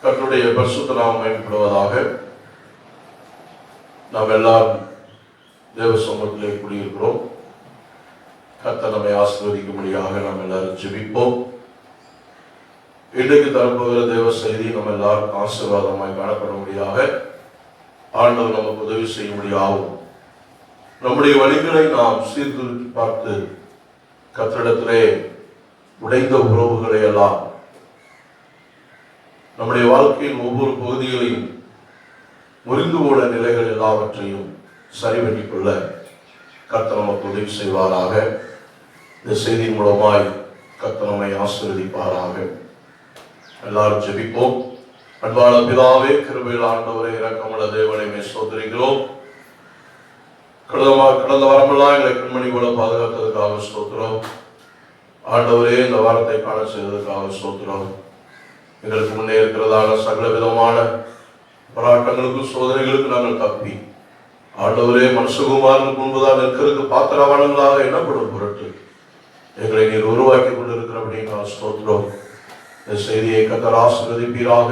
கர்த்தருடைய பரிசுத்த நாமம் மகிமைப்படுவதாக. நாம் எல்லாரும் தேவ சமூகத்திலே கூடியிருக்கிறோம். கர்த்தர் நம்மை ஆசீர்வதிக்கும்படியாக நாம் எல்லாரும் ஜெபிப்போம். இன்றைக்கு தரப்போகிற தேவ செய்தி நம்ம எல்லாரும் ஆசீர்வாதமாய் காணப்படும்படியாக ஆண்டவர் நமக்கு உதவி செய்யும்படியாகும். நம்முடைய வழிகளை நாம் சீர்தூக்கி பார்த்து கர்த்தரிடத்திலே உடைந்த உறவுகளை எல்லாம் நம்முடைய வாழ்க்கையின் ஒவ்வொரு பகுதிகளையும் முறிந்து போன நிலைகள் எல்லாவற்றையும் சரி பண்ணிக் கொள்ள கர்த்தர் நமக்கு உதவி செய்வாராக. இந்த செய்தியின் மூலமாய் கர்த்தர் நம்மை ஆசீர்வதிப்பாராக. எல்லாரும் ஜெபிப்போம். அன்பான பிதாவே, கிருபையில் ஆண்டவரே, இரக்கமுள்ள தேவனை ஸ்தோத்திரிக்கிறோம். கடந்த வாரமெல்லாம் எங்களை கண்மணி போல பாதுகாத்ததுக்காக ஸ்தோத்திரம். ஆண்டவரே, இந்த வாரத்தை காண செய்ததற்காக ஸ்தோத்திரம். எங்களுக்கு முன்னே இருக்கிறதான சகல விதமான போராட்டங்களுக்கும் சோதனைகளுக்கு நாங்கள் தப்பி ஆண்டவரே மனுஷகுமாரனுக்கு முன்புதான் நிற்கிறதுக்கு பாத்திரவான்களாக எண்ணப்படும் பொருட்டு எங்களை நீர் உருவாக்கி கொண்டிருக்கிறபடி நான் ஸ்தோத்திரம். இந்த செய்தியை கர்த்தர் ஆசீர்வதிப்பீராக.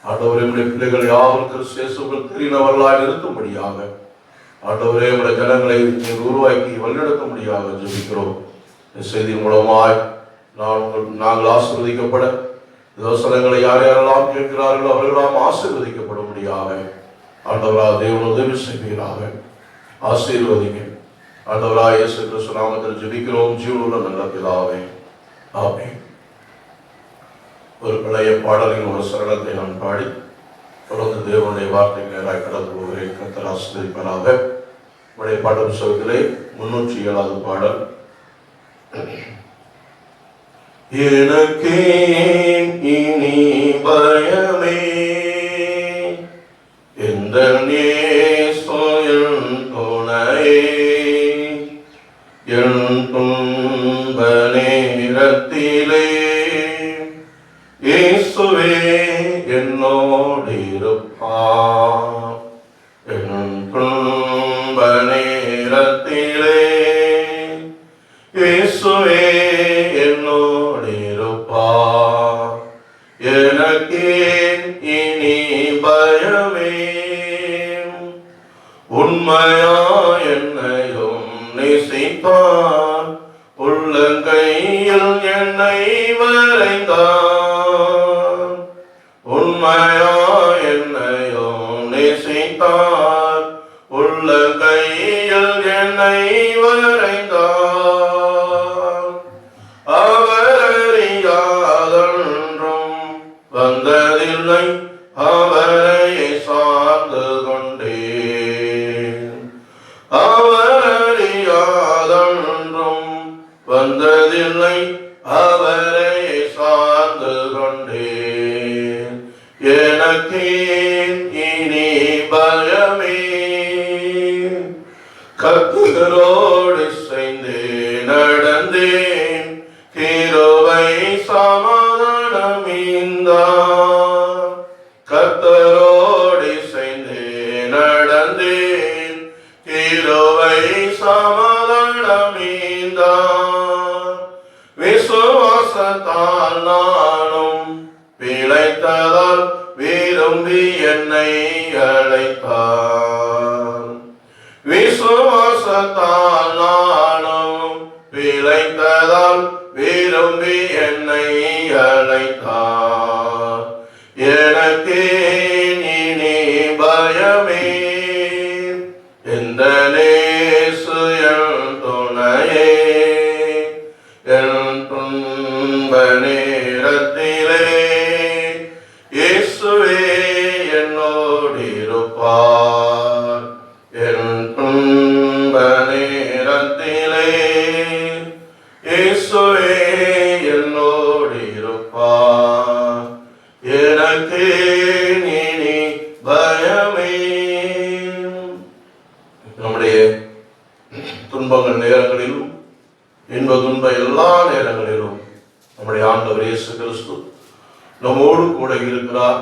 ஆண்டவரே, உடைய பிள்ளைகள் யாவருக்கு சேசுகள் தெரிந்தவர்களாக நிறுத்தும்படியாக ஆண்டவரே, உடைய ஜனங்களை நீர் உருவாக்கி வழிநடத்தும்படியாக ஜெபிக்கிறோம். இந்த செய்தி மூலமாய் நாங்கள் ஆசீர்வதிக்கப்பட யோசனைகளை யார் யாரெல்லாம் கேட்கிறார்களோ அவர்களெல்லாம் ஆசீர்வதிக்கப்படும்படியாக ஆண்டவரா தேவன் உதவி செய்வீராக. ஆசீர்வதிங்க. ஆண்டவரா இயேசு கிறிஸ்து நாமத்தில் ஜெபிக்கிறோம் ஜீவனுள்ள நல்ல பிதாவே, ஆமென். ஒரு பழைய பாடலின் ஒரு சரணத்தை நான் பாடி தொடர்ந்து தேவனுடைய வார்த்தை நேராக கடந்து போகிறேன். கர்த்தர் ஆசீர்வதிப்பாராக. பழைய பாடல் புத்தகத்திலே 307வது பாடல். எனக்கேன் இனி பயமே, எந்த நேசம் துணையே, என் துன்ப நேரத்திலே இயேசுவே என்னோடு இருப்பார். என் துன்ப நேரத்திலே இயேசுவே என்னோடு இருப்பார். எனக்கேன் இனி பயமே, உண்மையா என்னையும் நேசித்தார், உள்ளங்கையில் என்னை வரைந்தார். உண்மையா என்னையும் நேசித்தார், உள்ளங்கையில் என்னை வரைந்தார். அவர் அறியாதொன்றும் வந்ததில்லை, அவரை சார்ந்து கொண்டேன். அவர் அறியாதொன்றும் வந்ததில்லை, அவரை சார்ந்து கொண்டேன். எனக்கேன் இனி பயமே, கர்த்தரோடு இசைந்து நடந்தேன், கிருபை சமாதானம் ஈந்தார். கர்த்தரோடு இசைந்து நடந்தேன், கிருபை சமாதானம் ஈந்தார். விசுவாசத்தால் நானும் பிழைத்ததால் விரும்பி என்னை அழைத்தார். விசுவாசத்தால் நானும் பிழைத்ததால் விரும்பி என்னை அழைத்தார். எனக்கேன் இனி பயமே, எந்த நேசு என் துணையே, என் துன்ப நேரத்திலே இயேசுவே என்னோடு இருப்பார். என் துன்ப நேரத்திலே இயேசுவே என்னோடு இருப்பார். எனக்கேன் இனி பயமே. நம்முடைய துன்பங்கள் நேரங்களிலும் இன்ப துன்ப எல்லா நேரங்களிலும் நம்முடைய ஆண்டவர் இயேசு கிறிஸ்து நம்மோடு கூட இருக்கிறார்.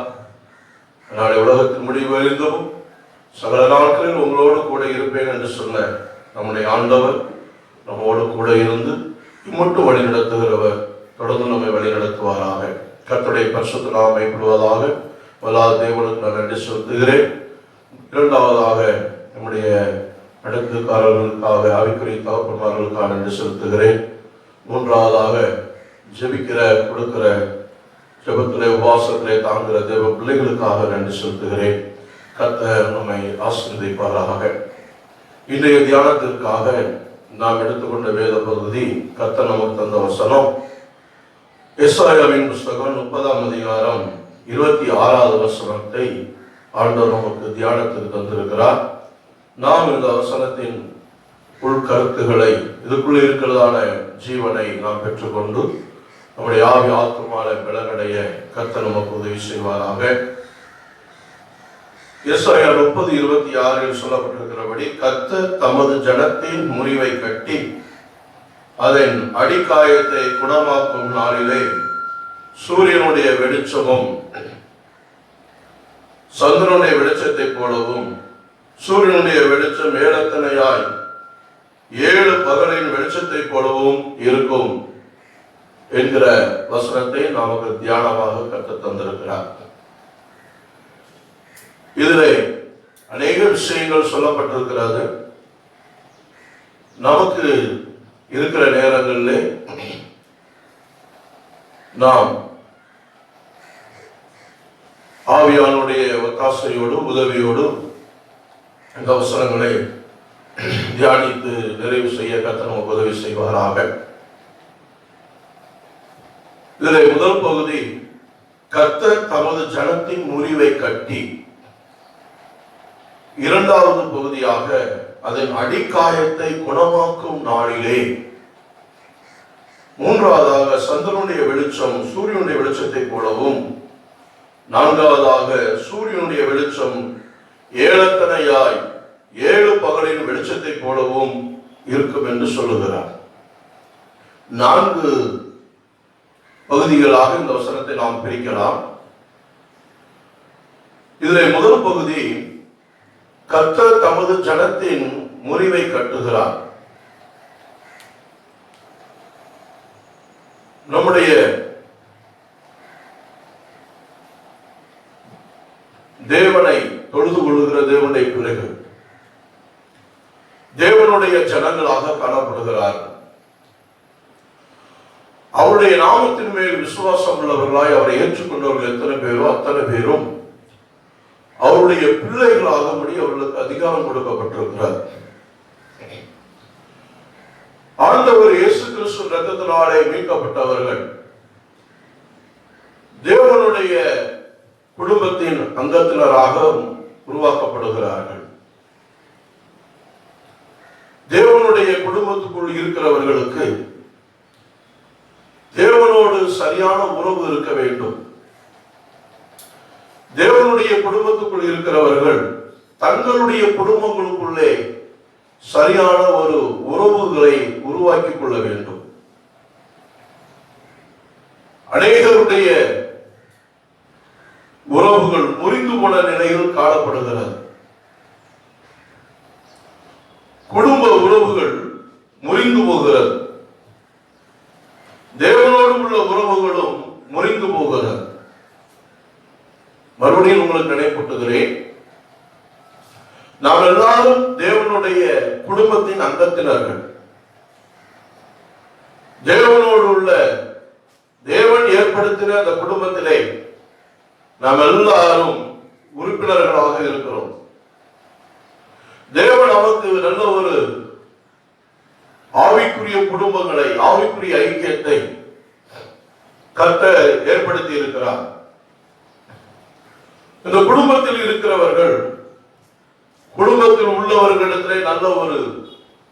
நாளை உலகத்தின் முடிவு அறிந்தும் சகல நாட்களில் உங்களோடு கூட இருப்பேன் என்று சொன்ன நம்முடைய ஆண்டவர் நம்மோடு கூட இருந்து இம்மட்டும் வழி நடத்துகிறவர் தொடர்ந்து நம்மை வழி நடத்துவாராக. கர்த்தருடைய கர்த்தருடைய பரிசுத்த நாமம் மைப்படுவதாக. வல்லாத தேவனுக்கு நான் நன்றி செலுத்துகிறேன். இரண்டாவதாக நம்முடைய அடுக்குக்காரர்களுக்காக, ஆவிக்குரிய தகப்பன்மார்களுக்காக நன்றி செலுத்துகிறேன். மூன்றாவதாக ஜெபிக்கிற, கொடுக்கிற, ஜெபத்திலே உபவாசத்திலே தாங்குகிற தேவ பிள்ளைகளுக்காக நன்றி செலுத்துகிறேன். கர்த்தர் நம்மை ஆசீர்வதிப்பாராக. இன்றைய தியானத்திற்காக நாம் எடுத்துக்கொண்ட வேத பகுதி, கர்த்தர் நமக்கு தந்த வசனம் எசாயாவின் புஸ்தகம் 30ஆம் அதிகாரம் 26வது வசனத்தை ஆண்டவர் நமக்கு தியானத்துக்கு தந்திருக்கிறார். நாம் இந்த வசனத்தின் உள்கருத்துக்களை, இதுக்குள்ள இருக்கிறதான ஜீவனை நாம் பெற்றுக்கொண்டு நம்முடைய ஆவி ஆத்துமால பலனடைய கர்த்தர் நமக்கு உதவி செய்வாராக. எசாயா 30:26 சொல்லப்பட்டிருக்கிறபடி, கர்த்தர் தமது ஜனத்தின் முறிவை கட்டி அதன் அடிக்காயத்தை குணமாக்கும் நாளிலே சூரியனுடைய வெளிச்சமும் சந்திரனுடைய வெளிச்சத்தை போலவும், சூரியனுடைய வெளிச்சம் ஏழத்தனையாய் 7 பகலின் வெளிச்சத்தை போலவும் இருக்கும் என்கிற வசனத்தை நமக்கு தியானமாக கற்றுத் தந்திருக்கிறார். இதிலே அநேக விஷயங்கள் சொல்லப்பட்டிருக்கிறது. நமக்கு இருக்கிற நேரங்களிலே நாம் ஆவியானுடைய ஒத்தாசையோடு, உதவியோடு இந்த வசனங்களை தியானித்து நிறைவு செய்ய கர்த்தர் நமக்கு உதவி செய்வாராக. இதில் முதல் பகுதி, கர்த்தர் தமது ஜனத்தின் முறிவை கட்டி. இரண்டாவது பகுதியாக, அதன் அடிக்காயத்தை குணமாக்கும் நாளிலே. மூன்றாவதாக, சந்திரனுடைய வெளிச்சம் சூரியனுடைய வெளிச்சத்தை போலவும். நான்காவதாக, சூரியனுடைய வெளிச்சம் ஏழத்தனையாய் 7 பகலின் வெளிச்சத்தை போலவும் இருக்கும் என்று சொல்லுகிறார். 4 பகுதிகளாக இந்த வசனத்தை நாம் பிரிக்கலாம். இதில் முதல் பகுதி, கர்த்தர் தமது ஜனத்தின் முறிவை கட்டுகிறார். நம்முடைய தேவனை தொழுது கொள்ளுகிற தேவனுடைய பிள்ளைகள் தேவனுடைய ஜனங்களாக காணப்படுகிறார்கள். அவருடைய நாமத்தின் மேல் விசுவாசம் உள்ளவர்களாய் அவரை ஏற்றுக்கொண்டவர்கள் எத்தனை பேரோ அத்தனை பேரும் அவருடைய பிள்ளைகளாகும்படி அவர்களுக்கு அதிகாரம் கொடுக்கப்பட்டிருக்கிறார். ஆண்டவர் இயேசு கிறிஸ்து இரத்தத்தினாலே மீட்கப்பட்டவர்கள் தேவனுடைய குடும்பத்தின் அங்கத்தினராக உருவாக்கப்படுகிறார்கள். தேவனுடைய குடும்பத்துக்குள் இருக்கிறவர்களுக்கு தேவனோடு சரியான உறவு இருக்க வேண்டும். தேவனுடைய குடும்பத்துக்குள் இருக்கிறவர்கள் தங்களுடைய குடும்பங்களுக்குள்ளே சரியான ஒரு உறவுகளை உருவாக்கிக் கொள்ள வேண்டும். அநேகருடைய உறவுகள் முறிந்து போன நிலையில் காணப்படுகிறது. குடும்ப உறவுகள் முறிந்து போகிறது. தேவனோடு உள்ள உறவுகளும் முறிந்து போகிறது. மறுபடியும் உங்களுக்கு நினைப்பூட்டுகிறேன், நாம் எல்லாரும் தேவனுடைய குடும்பத்தின் அங்கத்தினர்கள். தேவனோடு உள்ள, தேவன் ஏற்படுத்தின அந்த குடும்பத்திலே நாம் எல்லாரும் உறுப்பினர்களாக இருக்கிறோம். தேவன் நமக்கு நல்ல ஒரு ஆவிக்குரிய குடும்பங்களை, ஆவிக்குரிய ஐக்கியத்தை கர்த்தர் ஏற்படுத்தி இருக்கிறார். இந்த குடும்பத்தில் இருக்கிறவர்கள் குடும்பத்தில் உள்ளவர்களிடத்திலே நல்ல ஒரு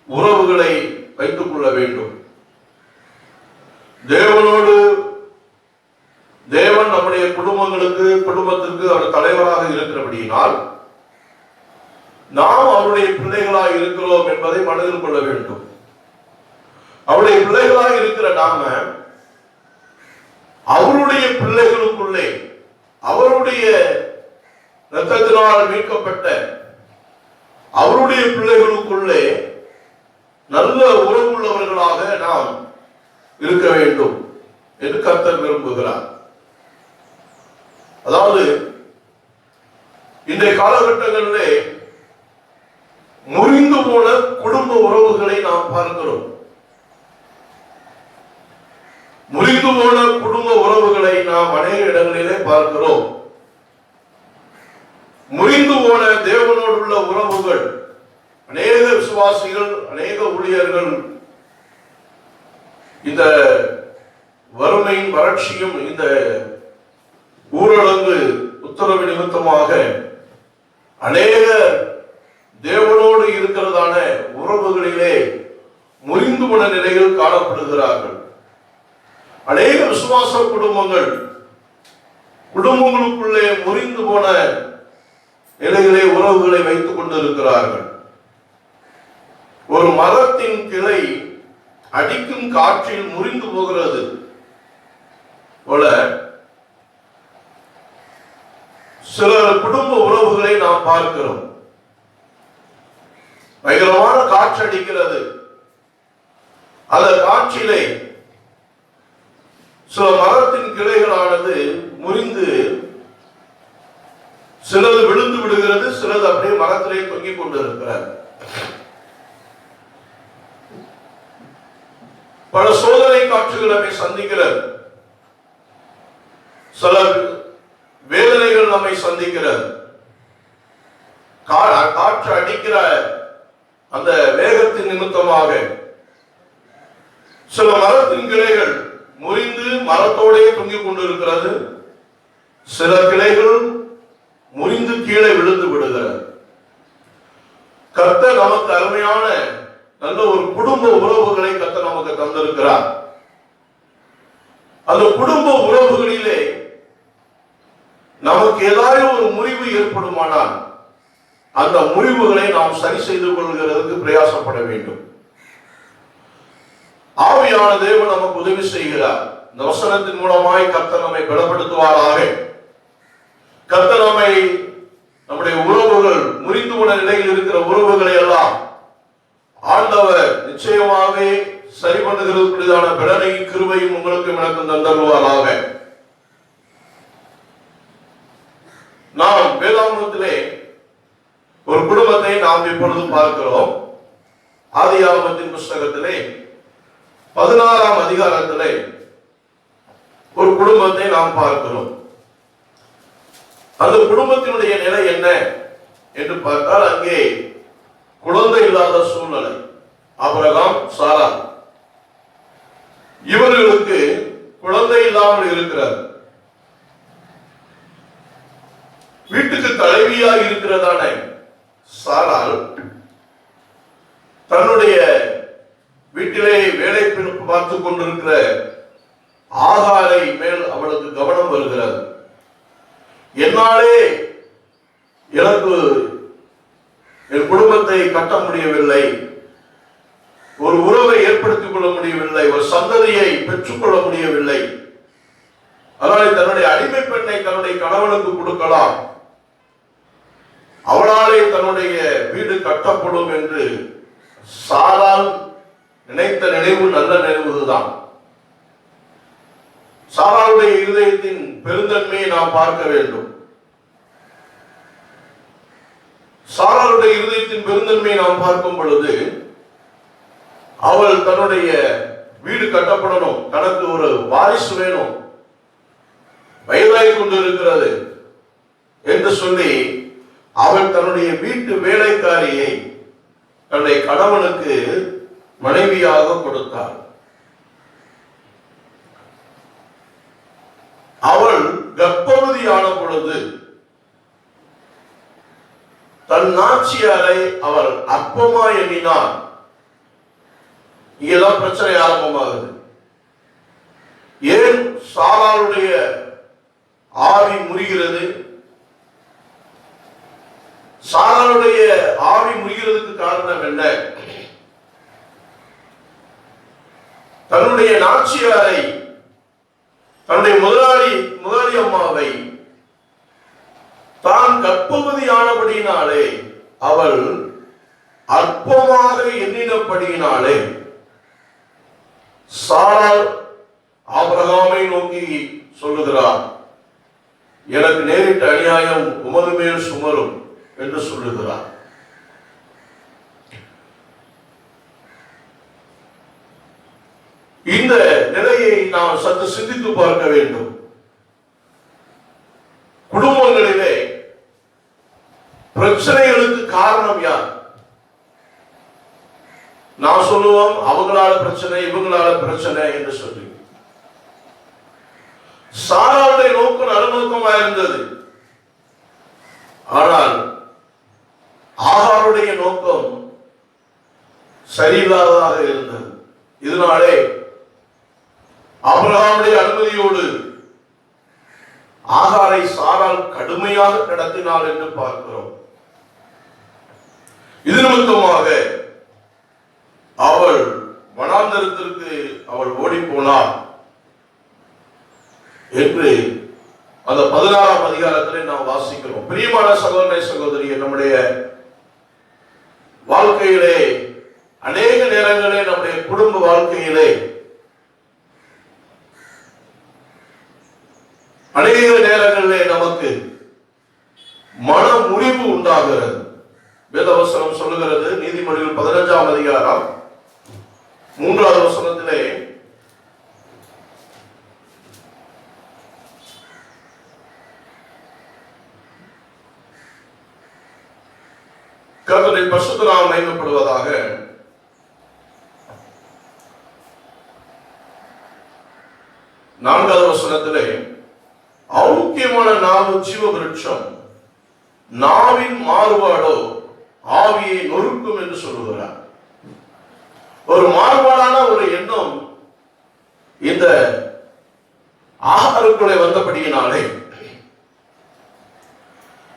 உறவுகளை வைத்துக் கொள்ள வேண்டும். தேவனோடு, தேவன் நம்முடைய குடும்பத்திற்கு அவர் தலைவராக இருக்கிறபடியினால் நாம் அவருடைய பிள்ளைகளாக இருக்கிறோம் என்பதை மனதில் கொள்ள வேண்டும். அவருடைய பிள்ளைகளாக இருக்கிற நாம அவருடைய பிள்ளைகளுக்குள்ளே, அவருடைய இரத்தத்தினால் மீட்கப்பட்ட அவருடைய பிள்ளைகளுக்குள்ளே நல்ல உறவுள்ளவர்களாக நாம் இருக்க வேண்டும் என்று கர்த்தர் விரும்புகிறார். அதாவது இன்றைய காலகட்டங்களிலே முறிந்து போன குடும்ப உறவுகளை நாம் பார்க்கிறோம். முறிந்து போன குடும்ப உறவுகளை நாம் அநேக இடங்களிலே பார்க்கிறோம். முறிந்து போன தேவனோடு உள்ள உறவுகள், அநேக விசுவாசிகள், அநேக ஊழியர்கள் இந்த வறுமையும் வறட்சியும் இந்த ஊரடங்கு உத்தரவு நிமித்தமாக அநேக தேவனோடு இருக்கிறதான உறவுகளிலே முறிந்து போன நிலையில் காணப்படுகிறார்கள். அநேக விசுவாச குடும்பங்களுக்குள்ளே முறிந்து போன நிலைகளே உறவுகளை வைத்துக் கொண்டிருக்கிறார்கள். ஒரு மரத்தின் கிளை அடிக்கும் காற்றில் முறிந்து போகிறது போல சில குடும்ப உறவுகளை நாம் பார்க்கிறோம். பயங்கரமான காற்று அடிக்கிறது. அந்த காற்றிலே சில மரத்தின் கிளைகளானது முறிந்து சிலது விழுந்து விடுகிறது, சிலது அப்படியே மரத்திலே தொங்கிக் கொண்டிருக்கிறது. பல சோதனை காற்றுகள் நம்மை சந்திக்கிறது, சில வேதனைகள் நம்மை சந்திக்கிறது. காற்று அடிக்கிற அந்த வேகத்தின் நிமித்தமாக சில மரத்தின் கிளைகள் முறிந்து மரத்தோடே தொங்கிக் கொண்டிருக்கிறது. சில கிளைகள் முறிந்து கீழே விழுந்து விடுகிறது. கர்த்தர் நமக்கு அருமையான நல்ல ஒரு குடும்ப உறவுகளை கர்த்தர் நமக்கு தந்திருக்கிறார். அந்த குடும்ப உறவுகளிலே நமக்கு ஏதாவது ஒரு முறிவு ஏற்படுமானால் அந்த முறிவுகளை நாம் சரி செய்து கொள்கிறதுக்கு பிரயாசப்பட வேண்டும். ஆவியான தேவன் நமக்கு உதவி செய்கிறார். இந்த வசனத்தின் மூலமாய் கர்த்தர் நம்மை பலப்படுத்துவாராக. கர்த்தர் நம்முடைய உறவுகள் முறிந்து போன நிலையில் இருக்கிற உறவுகளை எல்லாம் ஆண்டவர் நிச்சயமாகவே சரி பண்ணுகிறதுக்குரியதான பலனையும் கிருபையும் உங்களுக்கு எனக்கு தந்தருவாராக. நாம் வேதாகமத்திலே ஒரு குடும்பத்தை நாம் இப்பொழுது பார்க்கிறோம். ஆதியாகமத்தின் புஸ்தகத்திலே 16ஆம் அதிகாரத்திலே ஒரு குடும்பத்தை நாம் பார்க்கிறோம். அந்த குடும்பத்தினுடைய நிலை என்ன என்று பார்த்தால் அங்கே குழந்தை இல்லாத சூழ்நிலை. ஆபிரகாம், சாரா இவர்களுக்கு குழந்தை இல்லாமல் இருக்கிறார். வீட்டுக்கு தலைவியாக இருக்கிறதான சாரால் தன்னுடைய வீட்டிலே வேலை பார்த்துக் கொண்டிருக்கிற ஆகாரை மேல் அவளுக்கு கவனம் வருகிறது. என்னாலே எனக்கு என் குடும்பத்தை கட்ட முடியவில்லை, ஒரு உறவை ஏற்படுத்திக் கொள்ள முடியவில்லை, ஒரு சந்ததியை பெற்றுக்கொள்ள முடியவில்லை, அதனால தன்னுடைய அடிமை பெண்ணை தன்னுடைய கணவனுக்கு கொடுக்கலாம், அவளாலே தன்னுடைய வீடு கட்டப்படும் என்று சாரால் நினைத்த நினைவு நல்ல நினைவுதான். சாராளுடைய இருதயத்தின் பெருந்தன்மையை நாம் பார்க்க வேண்டும். சாராளுடைய இருதயத்தின் பெருந்தன்மையை நாம் பார்க்கும் பொழுது அவள் தன்னுடைய வீடு கட்டப்படணும், தனக்கு ஒரு வாரிசு வேணும், வயதாய் கொண்டு இருக்கிறது என்று சொல்லி அவள் தன்னுடைய வீட்டு வேலைக்காரியை தன்னுடைய கணவனுக்கு மனைவியாக கொடுத்தாள். அவள் கர்ப்பவதியான பொழுது தன் நாச்சியாரை அவள் அற்பமா எண்ணினாள். இங்கதான் பிரச்சனை ஆரம்பமாகுது. ஏன் சாராளுடைய ஆவி முறிகிறது? சாராளுடைய ஆவி முறிகிறதுக்கு காரணம் என்ன? தன்னுடைய நாச்சியாரை, தன்னுடைய முதலாளி அம்மாவை தான் கர்ப்பவதியானபடியினாலே அவள் அற்பமாக எண்ணினபடியினாலே சாராள் ஆபிரகாமை நோக்கி சொல்லுகிறார், எனக்கு நேரிட்ட அநியாயம் உமது மேல் சுமரும் என்று சொல்லுகிறார். இந்த நிலையை நாம் சற்று சிந்தித்து பார்க்க வேண்டும். குடும்பங்களிலே பிரச்சனைகளுக்கு காரணம் யார்? நான் சொல்லுவோம் அவங்களால பிரச்சனை, இவங்களால பிரச்சனை என்று சொல்லி. சாராளுடைய நோக்கம் நலநோக்கமாக இருந்தது. ஆனால் ஆகாருடைய நோக்கம் சரியில்லாததாக இருந்தது. இதனாலே ஆபிரகாமுடைய அனுமதியோடு ஆகாரை சாராள் கடுமையாக நடத்தினாள் என்று பார்க்கிறோம். இது நிமித்தமாக அவள் வனாந்தரத்திற்கு அவள் ஓடி போனாள் என்று அந்த 16ஆம் அதிகாரத்திலே நாம் வாசிக்கிறோம். பிரியமான சகோதர சகோதரியே, நம்முடைய வாழ்க்கையிலே அநேக நேரங்களே, நம்முடைய குடும்ப வாழ்க்கையிலே அநேக நேரங்களிலே நமக்கு மன முறிவு உண்டாகிறது. வேதவசனம் சொல்லுகிறது, நீதிமொழிகள் 15ஆம் அதிகாரம் 3வது வசனத்திலே, கர்த்தருடைய பரிசுத்த நாமம் மகிமைப்படுவதாக. 4வது வசனத்திலே, ஆரோக்கியமான நாவு ஜீவ விருட்சம், நாவின் மாறுபாடோ ஆவியை நொறுக்கும் என்று சொல்லுகிறார். ஒரு மாறுபாடான ஒரு எண்ணம் இந்த ஆகாருக்குள்ளே வந்தபடியினாலே,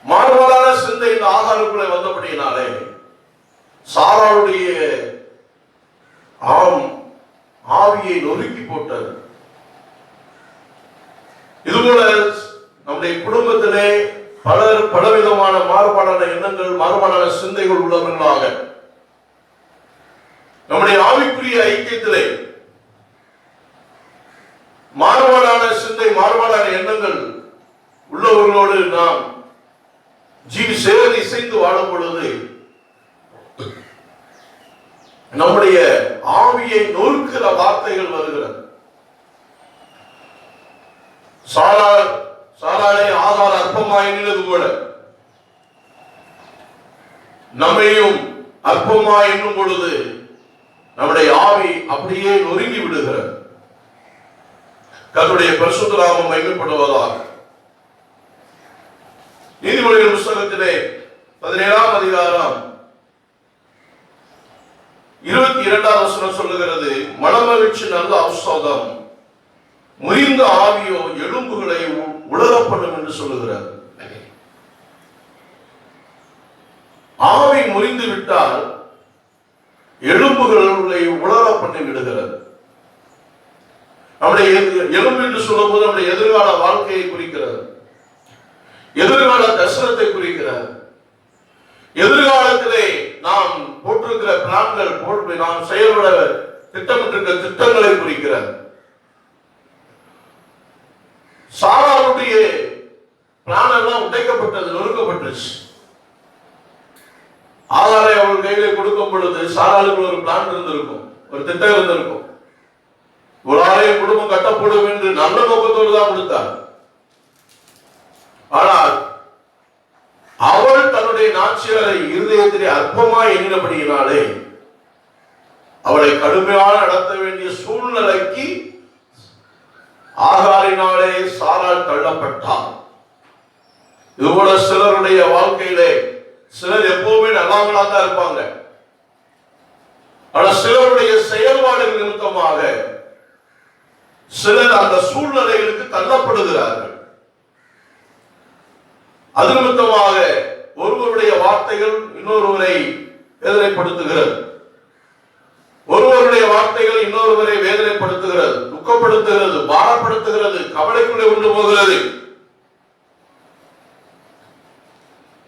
மாறுபாடான சிந்தை இந்த ஆகாருக்குள்ளே வந்தபடியினாலே சாராளுடைய ஆவியை நொறுக்கி போட்டது. இதுபோல நம்முடைய குடும்பத்திலே பலர் பலவிதமான மாறுபாடான எண்ணங்கள், மாறுபாடான சிந்தைகள் உள்ளவர்களாக, நம்முடைய ஆவிக்குரிய ஐக்கியத்திலே மாறுபாடான சிந்தை, மாறுபாடான எண்ணங்கள் உள்ளவர்களோடு நாம் சேர்ந்து இசைந்து வாழும் பொழுது நம்முடைய ஆவியை நொறுக்கிற வார்த்தைகள் வருகிறது. சாராளை ஆகார் அற்பமாய் எண்ணினது போல நம்மையும் அற்பமாய் எண்ணும் பொழுது நம்முடைய ஆவி அப்படியே நொறுங்கி விடுகிறது. கர்த்தருடைய பரிசுத்த நாமம் மகிமைப்படுவதாக. நீதிமொழிகள் புத்தகத்திலே 17ஆம் அதிகாரம் 22வது வசனம் சொல்லுகிறது, மனமகிழ்ச்சி நல்ல ஔஷதம், முறிந்த ஆவியோ எலும்புகளை உலரப்படும் என்று சொல்லுகிறார். ஆவி முறிந்து விட்டால் எலும்புகளை உலர பண்ணி விடுகிறது. நம்முடைய எலும்பு என்று சொல்லும் போது நம்முடைய எதிர்கால வாழ்க்கையை குறிக்கிறது, எதிர்கால தரிசனத்தை குறிக்கிறது. எதிர்காலத்திலே நாம் போட்டிருக்கிற பிளான்கள், நாம் செயல்பட திட்டமிட்டிருக்கிற திட்டங்களை குறிக்கிறது. சாராளுடைய பிளான் எல்லாம் உடைக்கப்பட்டது, நொறுக்கப்பட்டுச்சு. ஆகாரை அவள் கையிலே கொடுக்கும் பொழுது சாராளுக்கு ஒரு பிளான் இருந்திருக்கும், ஒரு திட்டம் இருந்திருக்கும். ஒரு ஆலயம் குடும்பம் கட்டப்படும் என்று நல்ல நோக்கத்தோடு தான் கொடுத்தார். ஆனால் அவள் தன்னுடைய நாச்சியாரை இருதயத்திலே அற்பமாய் எண்ணினபடியினாலே அவளை கடுமையாக நடத்த வேண்டிய சூழ்நிலைக்கு ஆகாரினாலே சாராள் தள்ளப்பட்டார். இதுபோல சிலருடைய வாழ்க்கையிலே சிலர் எப்பவுமே நல்லவங்களா தான் இருப்பாங்க. ஆனா சிலருடைய செயல்பாடுகள் நிமித்தமாக சிலர் அந்த சூழ்நிலைகளுக்கு தள்ளப்படுகிறார்கள். அது நிமித்தமாக ஒருவருடைய வார்த்தைகள் இன்னொருவரை வேதனைப்படுத்துகிறது, ஒருவருடைய வார்த்தைகள் இன்னொருவரை வேதனைப்படுத்துகிறது, துக்கப்படுத்துகிறது, பாரப்படுத்துகிறது, கவலைக்குள்ளே கொண்டு போகிறது.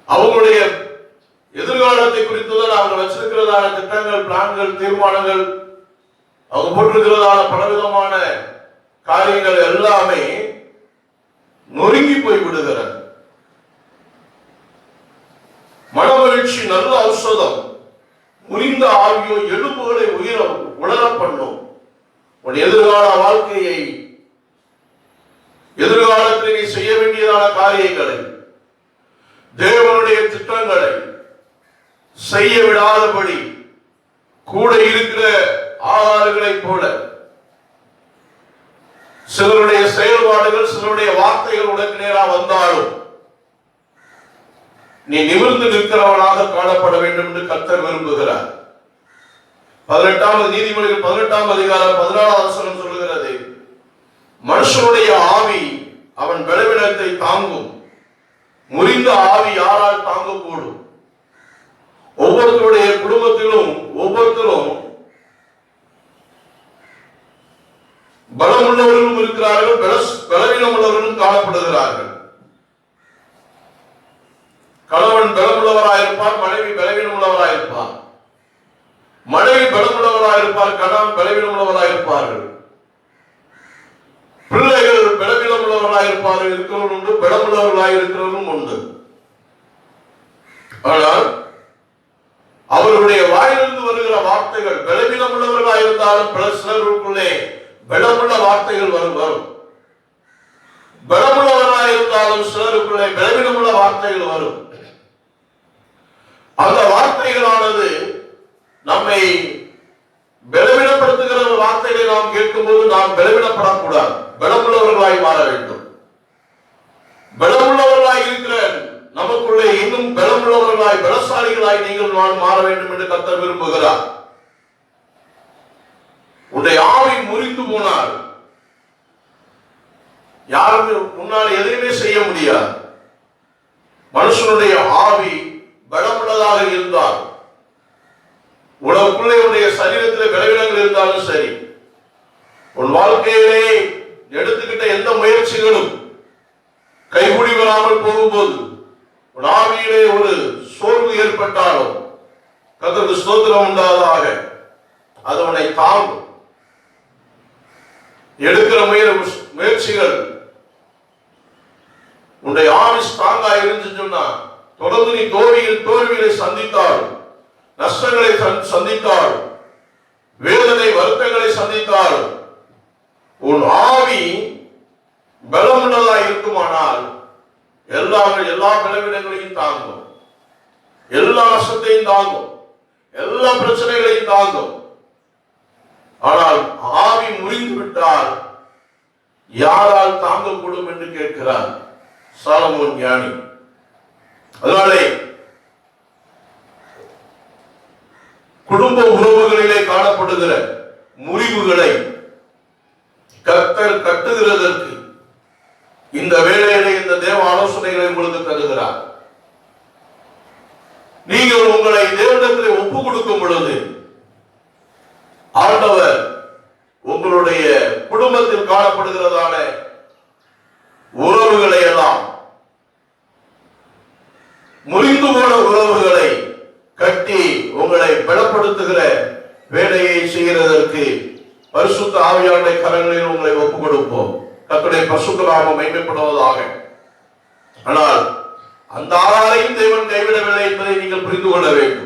அவங்களுடைய எதிர்காலத்தை குறித்துதான் அவங்க வச்சிருக்கிறதான திட்டங்கள், பிளான்கள், தீர்மானங்கள், அவங்க போட்டிருக்கிறதான பலவிதமான காரியங்கள் எல்லாமே நொறுங்கி போய் விடுகிறது. மனமகிழ்ச்சி நல்ல ஔஷதம், முறிந்த ஆவியோ எலும்புகளை உணர பண்ணும். உன் எதிர்கால வாழ்க்கையை, எதிர்காலத்தில் நீ செய்ய வேண்டியதான காரியங்களை, தேவனுடைய திட்டங்களை செய்ய விடாதபடி கூட இருக்கிற ஆகாரங்களை போல சிலருடைய செயல்பாடுகள், சிலருடைய வார்த்தைகள் உனக்கு நேராக வந்தாலும் நீ நிமிர்ந்து நிற்கிறவனாக காணப்பட வேண்டும் என்று கர்த்தர் விரும்புகிறார். 18வது நீதிமொழிகள் 18ஆம் அதிகாரம் 14ஆம் வசனம் சொல்லுகிறது, மனுஷனுடைய ஆவி அவன் பலவீனத்தை தாங்கும், முறிந்த ஆவி யாரால் தாங்கக்கூடும்? ஒவ்வொருத்தருடைய குடும்பத்திலும் ஒவ்வொருத்தரும் பலமுள்ளவர்களும் இருக்கிறார்கள், பலவீனம் உள்ளவர்களும் காணப்படுகிறார்கள். கணவன் பலமுள்ளவராயிருப்பார், மனைவி பலவீனம் உள்ளவராயிருப்பார். மனைவி பலமுள்ளவராயிருப்பார், கணவன் பலவீனம் உள்ளவராயிருப்பார்கள். பிள்ளைகள் பலவீனம் உள்ளவர்களாயிருப்பார்கள், இருக்கிறவர்கள் உண்டு, பலமுள்ளவர்களாக இருக்கிறவர்களும் உண்டு. ஆனால் அவர்களுடைய வாயிலிருந்து வருகிற வார்த்தைகள் பலவீனம் உள்ளவர்களாயிருந்தாலும் பல சிலருக்குள்ளே பலமுள்ள வார்த்தைகள் வரும். பலமுள்ளவர்களாயிருந்தாலும் சிலருக்குள்ளே பலவீனமுள்ள வார்த்தைகள் வரும். அந்த வார்த்தைகளானது நம்மை பலவீனப்படுத்துகிற வார்த்தைகளை நாம் கேட்கும் போது நாம் பலவீனப்படக்கூடாது, பலமுள்ளவர்களாய் மாற வேண்டும். பலமுள்ளவர்களாய் இருக்கிற நமக்குள்ளே இன்னும் பலமுள்ளவர்களாய், பலசாலிகளாய் நீங்கள் நான் மாற வேண்டும் என்று கர்த்தர் விரும்புகிறார். உன்னுடைய ஆவி முறிந்து போனால் யாருமே முன்னால் எதையுமே செய்ய முடியாது. மனுஷனுடைய ஆவி பலமுள்ளதாக இருந்தால், உனக்குள்ளே உன்னுடைய சரீரத்தில் பலவீனங்கள் இருந்தாலும் சரி, உன் வாழ்க்கையிலே எடுத்துக்கிட்ட எந்த முயற்சிகளும் கைகூடி வராமல் போகும்போது, உன் ஆவியிலே ஒரு சோர்வு ஏற்பட்டாலும் கர்த்தருக்கு ஸ்தோத்திரம் உண்டாவதாக, அது உன்னை தாங்கும். எடுக்கிற முயற்சிகள் உன்னுடைய ஆவி ஸ்ட்ராங்கா இருந்து சொன்னா, தொடர்ந்து நீ தோல்விகளை சந்தித்தால், நஷ்டங்களை சந்தித்தால், வேதனை வருத்தங்களை சந்தித்தால், உன் ஆவி பலமுள்ளதாக இருக்குமானால் எல்லா பலவீனங்களையும் தாங்கும், எல்லா நஷ்டத்தையும் தாங்கும், எல்லா பிரச்சனைகளையும் தாங்கும். ஆனால் ஆவி முறிந்து விட்டால் யாரால் தாங்கக்கூடும் என்று கேட்கிறார் சாலமோன் ஞானி. அதனாலே குடும்ப உறவுகளிலே காணப்படுகிற முறிவுகளை கர்த்தர் கட்டுகிறதற்கு இந்த வேளையிலே இந்த தேவ ஆலோசனைகளை உங்களுக்கு தருகிறார். நீங்கள் உங்களை தேவனிடத்திலே ஒப்பு கொடுக்கும் பொழுது ஆண்டவர் உங்களுடைய குடும்பத்தில் காணப்படுகிறதான உறவுகளை எல்லாம், முறிந்து போன உறவுகளை கட்டி உங்களை பலப்படுத்துகிற வேலையை செய்கிறதற்கு பரிசுத்த ஆவியானுடைய கரங்களில் உங்களை ஒப்புக் கொடுப்போம். கர்த்தருடைய பரிசுத்த நாமம் மகிமைப்படுவதாக. ஆனால் அந்த ஆகாரையும் தேவன் கைவிடவில்லை என்பதை நீங்கள் புரிந்து கொள்ள வேண்டும்.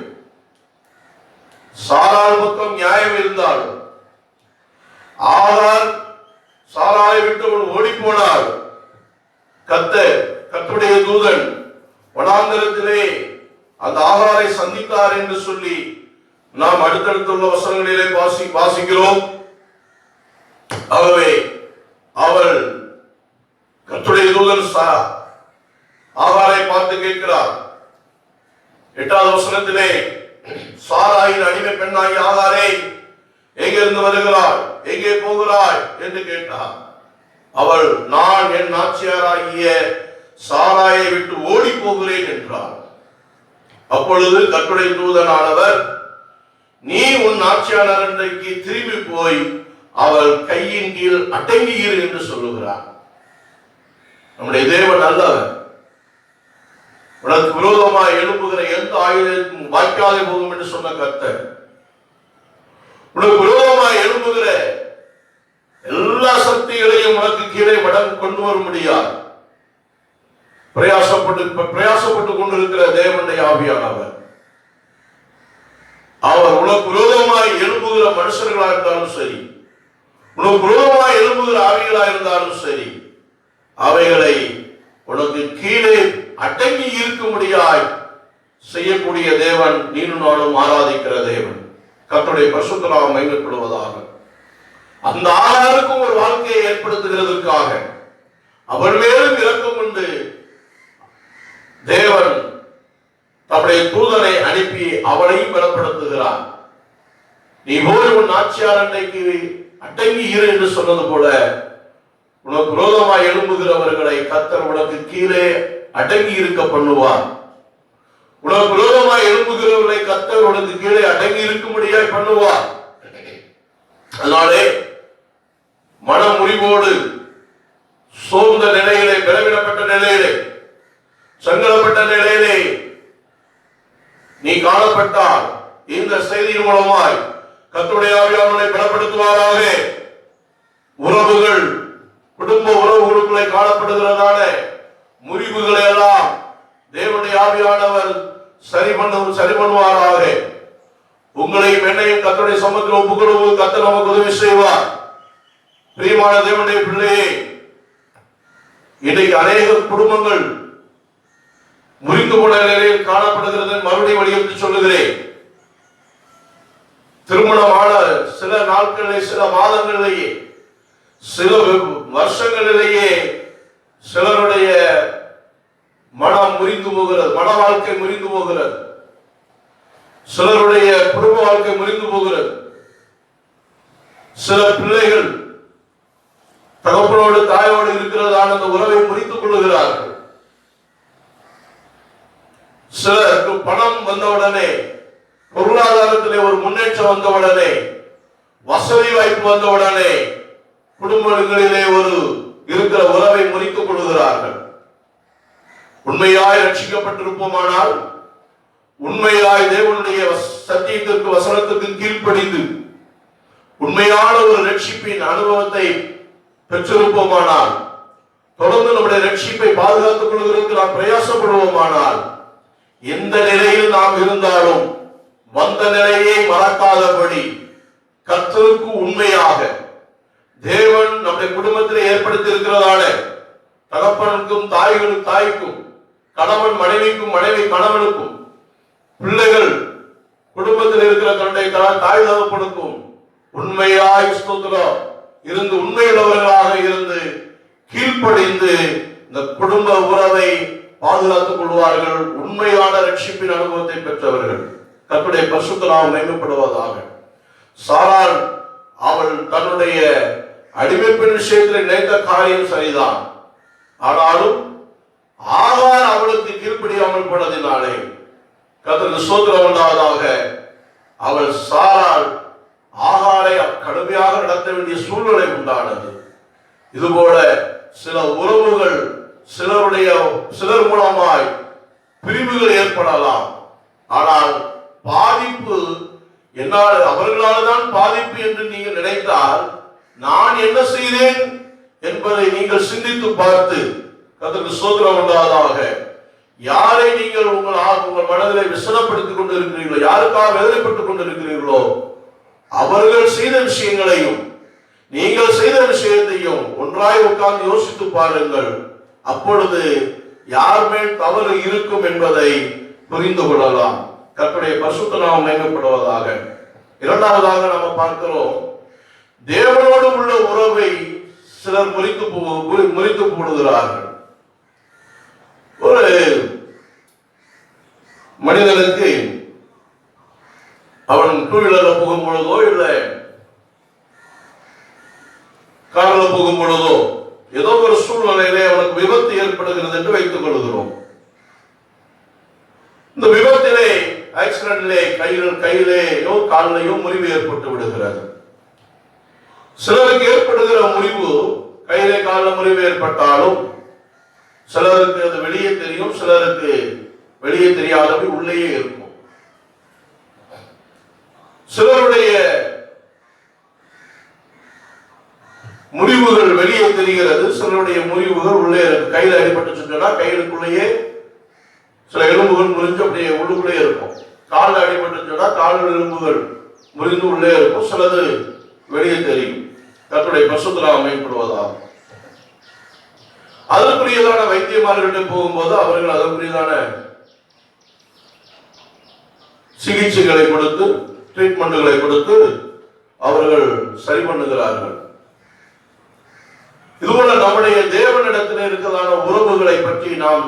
சாராள் பக்கம் நியாயம் இருந்தாலும், ஆகார் சாராளை விட்டு ஓடி போனார். கர்த்தருடைய தூதன் வனாந்தரத்திலே அந்த ஆகாரை சந்தித்தார் என்று சொல்லி நாம் அடுத்தடுத்துள்ள வசனங்களிலே வாசிக்கிறோம். ஆகவே அவள் கர்த்தருடைய தூதன் ஆகாரை பார்த்து கேட்கிறார். 8வது வசனத்திலே, சாராயின் அடிமை பெண்ணாகி ஆகாரே, எங்கிருந்து வருகிறாய், எங்கே போகிறாய் என்று கேட்டார். அவள், நான் என் நாச்சியாராகிய சாராயை விட்டு ஓடி போகிறேன் என்றார். அப்பொழுது கர்த்தருடைய தூதனானவர், நீ உன் நாச்சியார் அன்றைக்கு திரும்பி போய் அவள் கையின் கீழ் அடங்கியிரு என்று சொல்லுகிறார். நம்முடைய தேவன் நல்லவர். உனக்கு விரோதமாக எழுப்புகிற எந்த ஆயுதமும் வாய்க்காதே போகும் என்று சொன்ன கர்த்தர், உனக்கு விரோதமாக எழுப்புகிற எல்லா சக்திகளையும் உனக்கு கீழே கொண்டு வர முடியாது. பிரயாசப்பட்டு கொண்டிருக்கிற தேவனுடைய ஆவியானவர் அவர் உனக்கு விரோதமாய் எழும்புகிற மனுஷர்களா இருந்தாலும் சரி, உனக்கு விரோதமாய் எழும்புகிற ஆவிகளா இருந்தாலும் சரி, அவைகளை உனக்கு கீழே அடங்கி இருக்கும்படியாய் செய்யக்கூடிய தேவன் நீனும் நானும் ஆராதிக்கிற தேவன். கர்த்தருடைய பரிசுத்த நாமம் மகிமைப்படுவதாக. அந்த ஆகாருக்கும் ஒரு வாழ்க்கையை ஏற்படுத்துகிறதற்காக அவள் மேலும் இரக்கம் கொண்டு தேவன் தம்முடைய தூதனை அனுப்பி அவளையும் பலப்படுத்துகிறார். நீ போய் உன் ஆட்சியார் அன்றைக்கு அடங்கி இரு என்று சொன்னது போல உனக்கு விரோதமாய் எழும்புகிறவர்களை கர்த்தர் உனக்கு கீழே அடங்கி இருக்க பண்ணுவார். உனக்கு விரோதமாய் எழும்புகிறவர்களை கர்த்தர் உனக்கு கீழே அடங்கி இருக்கும்படியாய் பண்ணுவார். அதனாலே மன முறிவோடு சோர்ந்த நிலையிலே, பலவீனப்பட்ட நிலையிலே, சங்கடப்பட்ட நிலையிலே நீ காணப்பட்டால் இந்த செய்தியின் மூலமாய் கர்த்தருடைய ஆவியானவரை பலப்படுத்துவாராக. உறவுகள், குடும்ப உறவுகளுக்குள்ளே காணப்படுகிறதான முறிவுகளை எல்லாம் தேவனுடைய ஆவியானவர் சரி பண்ணுவாராக. உங்களையும் என்னையும் கர்த்தருடைய சமூகத்தில் ஒப்புக்கொடுவது கர்த்தர் நமக்கு உதவி செய்வார். பிரியமான தேவனுடைய பிள்ளையே, இன்றைக்கு அநேக குடும்பங்கள் முறிந்து போன நிலையில் காணப்படுகிறது. மறுபடியும் வலியுறுத்தி சொல்லுகிறேன். திருமணமான சில நாட்களிலே, சில மாதங்களிலேயே, சில வருஷங்களிலேயே சிலருடைய மனம் முறிந்து போகிறது, மன வாழ்க்கை முறிந்து போகிறது, சிலருடைய குடும்ப வாழ்க்கை முறிந்து போகிறது. சில பிள்ளைகள் தகப்பனோடு தாயோடு இருக்கிறதான அந்த உறவை முறித்துக் கொள்ளுகிறார்கள். சிலருக்கு பணம் வந்தவுடனே, பொருளாதாரத்திலே ஒரு முன்னேற்றம் வந்தவுடனே, வசதி வாய்ப்பு வந்தவுடனே குடும்பங்களிலே ஒரு இருக்கிற உறவை முறித்துக் கொள்கிறார்கள். உண்மையாய் ரட்சிக்கப்பட்டிருப்போமானால், உண்மையாய் தேவனுடைய சத்தியத்திற்கு வசனத்திற்கு கீழ்ப்படிந்து உண்மையான ஒரு ரட்சிப்பின் அனுபவத்தை பெற்றிருப்போமானால், தொடர்ந்து நம்முடைய ரட்சிப்பை பாதுகாத்துக் கொள்வதற்கு நாம் பிரயாசப்படுவோமானால், எந்த நிலையில் நாம் இருந்தாலும் வந்த நிலையை மறக்காதபடி கர்த்தருக்கு உண்மையாக தேவன் நம்முடைய குடும்பத்தில் ஏற்படுத்தி இருக்கிறதான தகப்பனுக்கும் தாய்க்கும், கணவன் மனைவிக்கும், மனைவி கணவனுக்கும், பிள்ளைகள் குடும்பத்தில் இருக்கிற தன்னுடைய தாய் தகப்பனுக்கும் உண்மையாய் ஸ்தோத்திரம் இருந்து, உண்மையுள்ளவர்களாக இருந்து கீழ்ப்படிந்து இந்த குடும்ப உறவை பாதுகாத்துக் கொள்வார்கள். உண்மையான ரட்சிப்பின் அனுபவத்தை பெற்றவர்கள். கர்த்தருடைய பரிசுத்த நாமம் மகிமைப்படுவதாக. சாராள் அவள் தன்னுடைய அடிமைப்பின் விஷயத்தில் நினைத்த காரியம் சரிதான். ஆனாலும் ஆகார் அவளுக்கு கீழ்ப்படியாமல் போனதினாலே கர்த்தருக்கு ஸ்தோத்திரம் உண்டாவதாக. அவள் சாராள் ஆகாரை கடுமையாக நடத்த வேண்டிய சூழ்நிலை உண்டானது. இதுபோல சில உறவுகள் சிலர் மூலமாய் பிரிவுகள் ஏற்படலாம். ஆனால் பாதிப்பு என்னால், அவர்களால் தான் பாதிப்பு என்று நீங்கள் நினைத்தால், நான் என்ன செய்தேன் என்பதை நீங்கள் சிந்தித்து பார்த்து கர்த்தருக்கு ஸ்தோத்திரம் உண்டாவதாக. யாரை நீங்கள் உங்கள் மனதிலே விசனப்படுத்திக் கொண்டிருக்கிறீர்களோ, யாருக்காக வேதனைப்பட்டுக் கொண்டிருக்கிறீர்களோ, அவர்கள் செய்த விஷயங்களையும் நீங்கள் செய்த விஷயத்தையும் ஒன்றாய் உட்கார்ந்து யோசித்து பாருங்கள். அப்பொழுது யார் மேல் தவறு இருக்கும் என்பதை புரிந்து கொள்ளலாம். கர்த்தருடைய பரிசுத்த நாமம் மகிமைப்படுவதாக. இரண்டாவதாக நாம் பார்க்கிறோம், தேவனோடு உள்ள உறவை சிலர் முறித்து போடுகிறார்கள். ஒரு மனிதனுக்கு அவன் டூ வீலர்ல போகும் பொழுதோ இல்லை கார்ல போகும் பொழுதோ ஏதோ ஒரு சூழ்நிலையிலே அவனுக்கு விபத்து ஏற்படுகிறது என்று வைத்துக் கொள்கிறோம். இந்த விபத்திலே, ஆக்சிடென்ட்லே கையிலேயோ காலிலேயோ முறிவு ஏற்பட்டு விடுகிறது. சிலருக்கு ஏற்படுகிற முறிவு கையிலே காலில் முறிவு ஏற்பட்டாலும் சிலருக்கு அது வெளியே தெரியும், சிலருக்கு வெளியே தெரியாதபடி உள்ளேயே இருக்கும். சிலருடைய முறிவுகள் முறிவுகள் வெளியே தெரிகிறது, சிலருடைய முறிவுகள் உள்ளே இருக்கு. கையில் அடிபட்டு சொன்னா கைகளுக்குள்ளேயே சில எலும்புகள் முறிஞ்சு அப்படியே உள்ளுக்குள்ளே இருக்கும். காலில் அடிபட்டு சொன்னா கால் எலும்புகள் முறிந்து உள்ளே இருக்கும், சிலது வெளியே தெரியும். கர்த்தருடைய பரிசுத்த நாமம் மகிமைப்படுவதாக. அதற்குரியதான வைத்தியமார்கிட்ட போகும்போது அவர்கள் அதற்குரியதான சிகிச்சைகளை கொடுத்து, ட்ரீட்மெண்ட்களை கொடுத்து அவர்கள் சரி பண்ணுகிறார்கள். இதுபோல நம்முடைய தேவனிடத்தில் இருக்கிறதான உறவுகளை பற்றி நாம்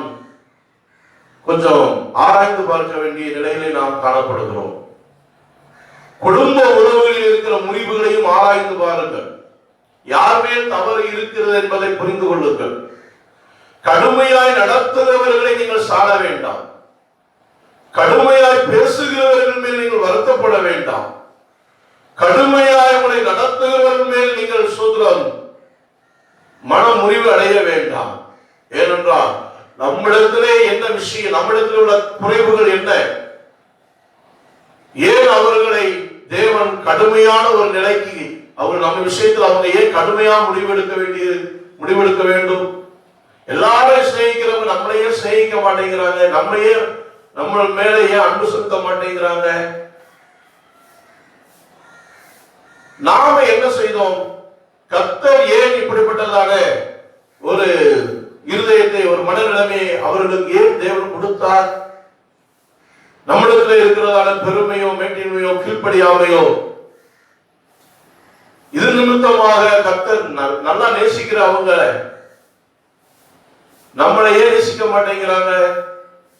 கொஞ்சம் ஆராய்ந்து பார்க்க வேண்டிய நிலையிலே நாம் காணப்படுகிறோம். குடும்ப உறவுகளில் இருக்கிற முறிவுகளையும் ஆராய்ந்து பாருங்கள். யார் மேல் தவறு இருக்கிறது என்பதை புரிந்து கொள்ளுங்கள். கடுமையாய் நடத்துகிறவர்களை நீங்கள் சாட வேண்டாம். கடுமையாய் பேசுகிறவர்கள் மேல் நீங்கள் வருத்தப்பட வேண்டாம். கடுமையாய் உங்களை நடத்துகிறவர்கள் மேல் நீங்கள் சோதரம் மன முறிவு அடைய வேண்டாம். ஏனென்றால் நம்மிடத்திலே என்ன விஷயம், நம்மிடத்தில் உள்ள குறைவுகள் என்ன, ஏன் அவர்களை தேவன் கடுமையான ஒரு நிலைக்கு அவர் நம்ம விஷயத்தில் அவங்க ஏன் கடுமையா முடிவெடுக்க வேண்டும்? எல்லாரையும் சிநேகிக்கிறவங்க நம்மளையே சிநேகிக்க மாட்டேங்கிறாங்க, நம்ம மேல ஏன் அன்பு செலுத்த மாட்டேங்கிறாங்க? நாம என்ன செய்தோம்? கர்த்தர் ஏன் இப்படிப்பட்டதான ஒரு இருதயத்தை, ஒரு மனநிலைமையை அவர்களுக்கு ஏன் தேவன் கொடுத்தார்? நம்மிடத்தில் இருக்கிறதான பெருமையோ, மேட்டின்மையோ, கீழ்ப்படியாமையோ, இது நிமித்தமாக கர்த்தர் நல்லா நேசிக்கிற அவங்க நம்மளை ஏன் நேசிக்க மாட்டேங்கிறாங்க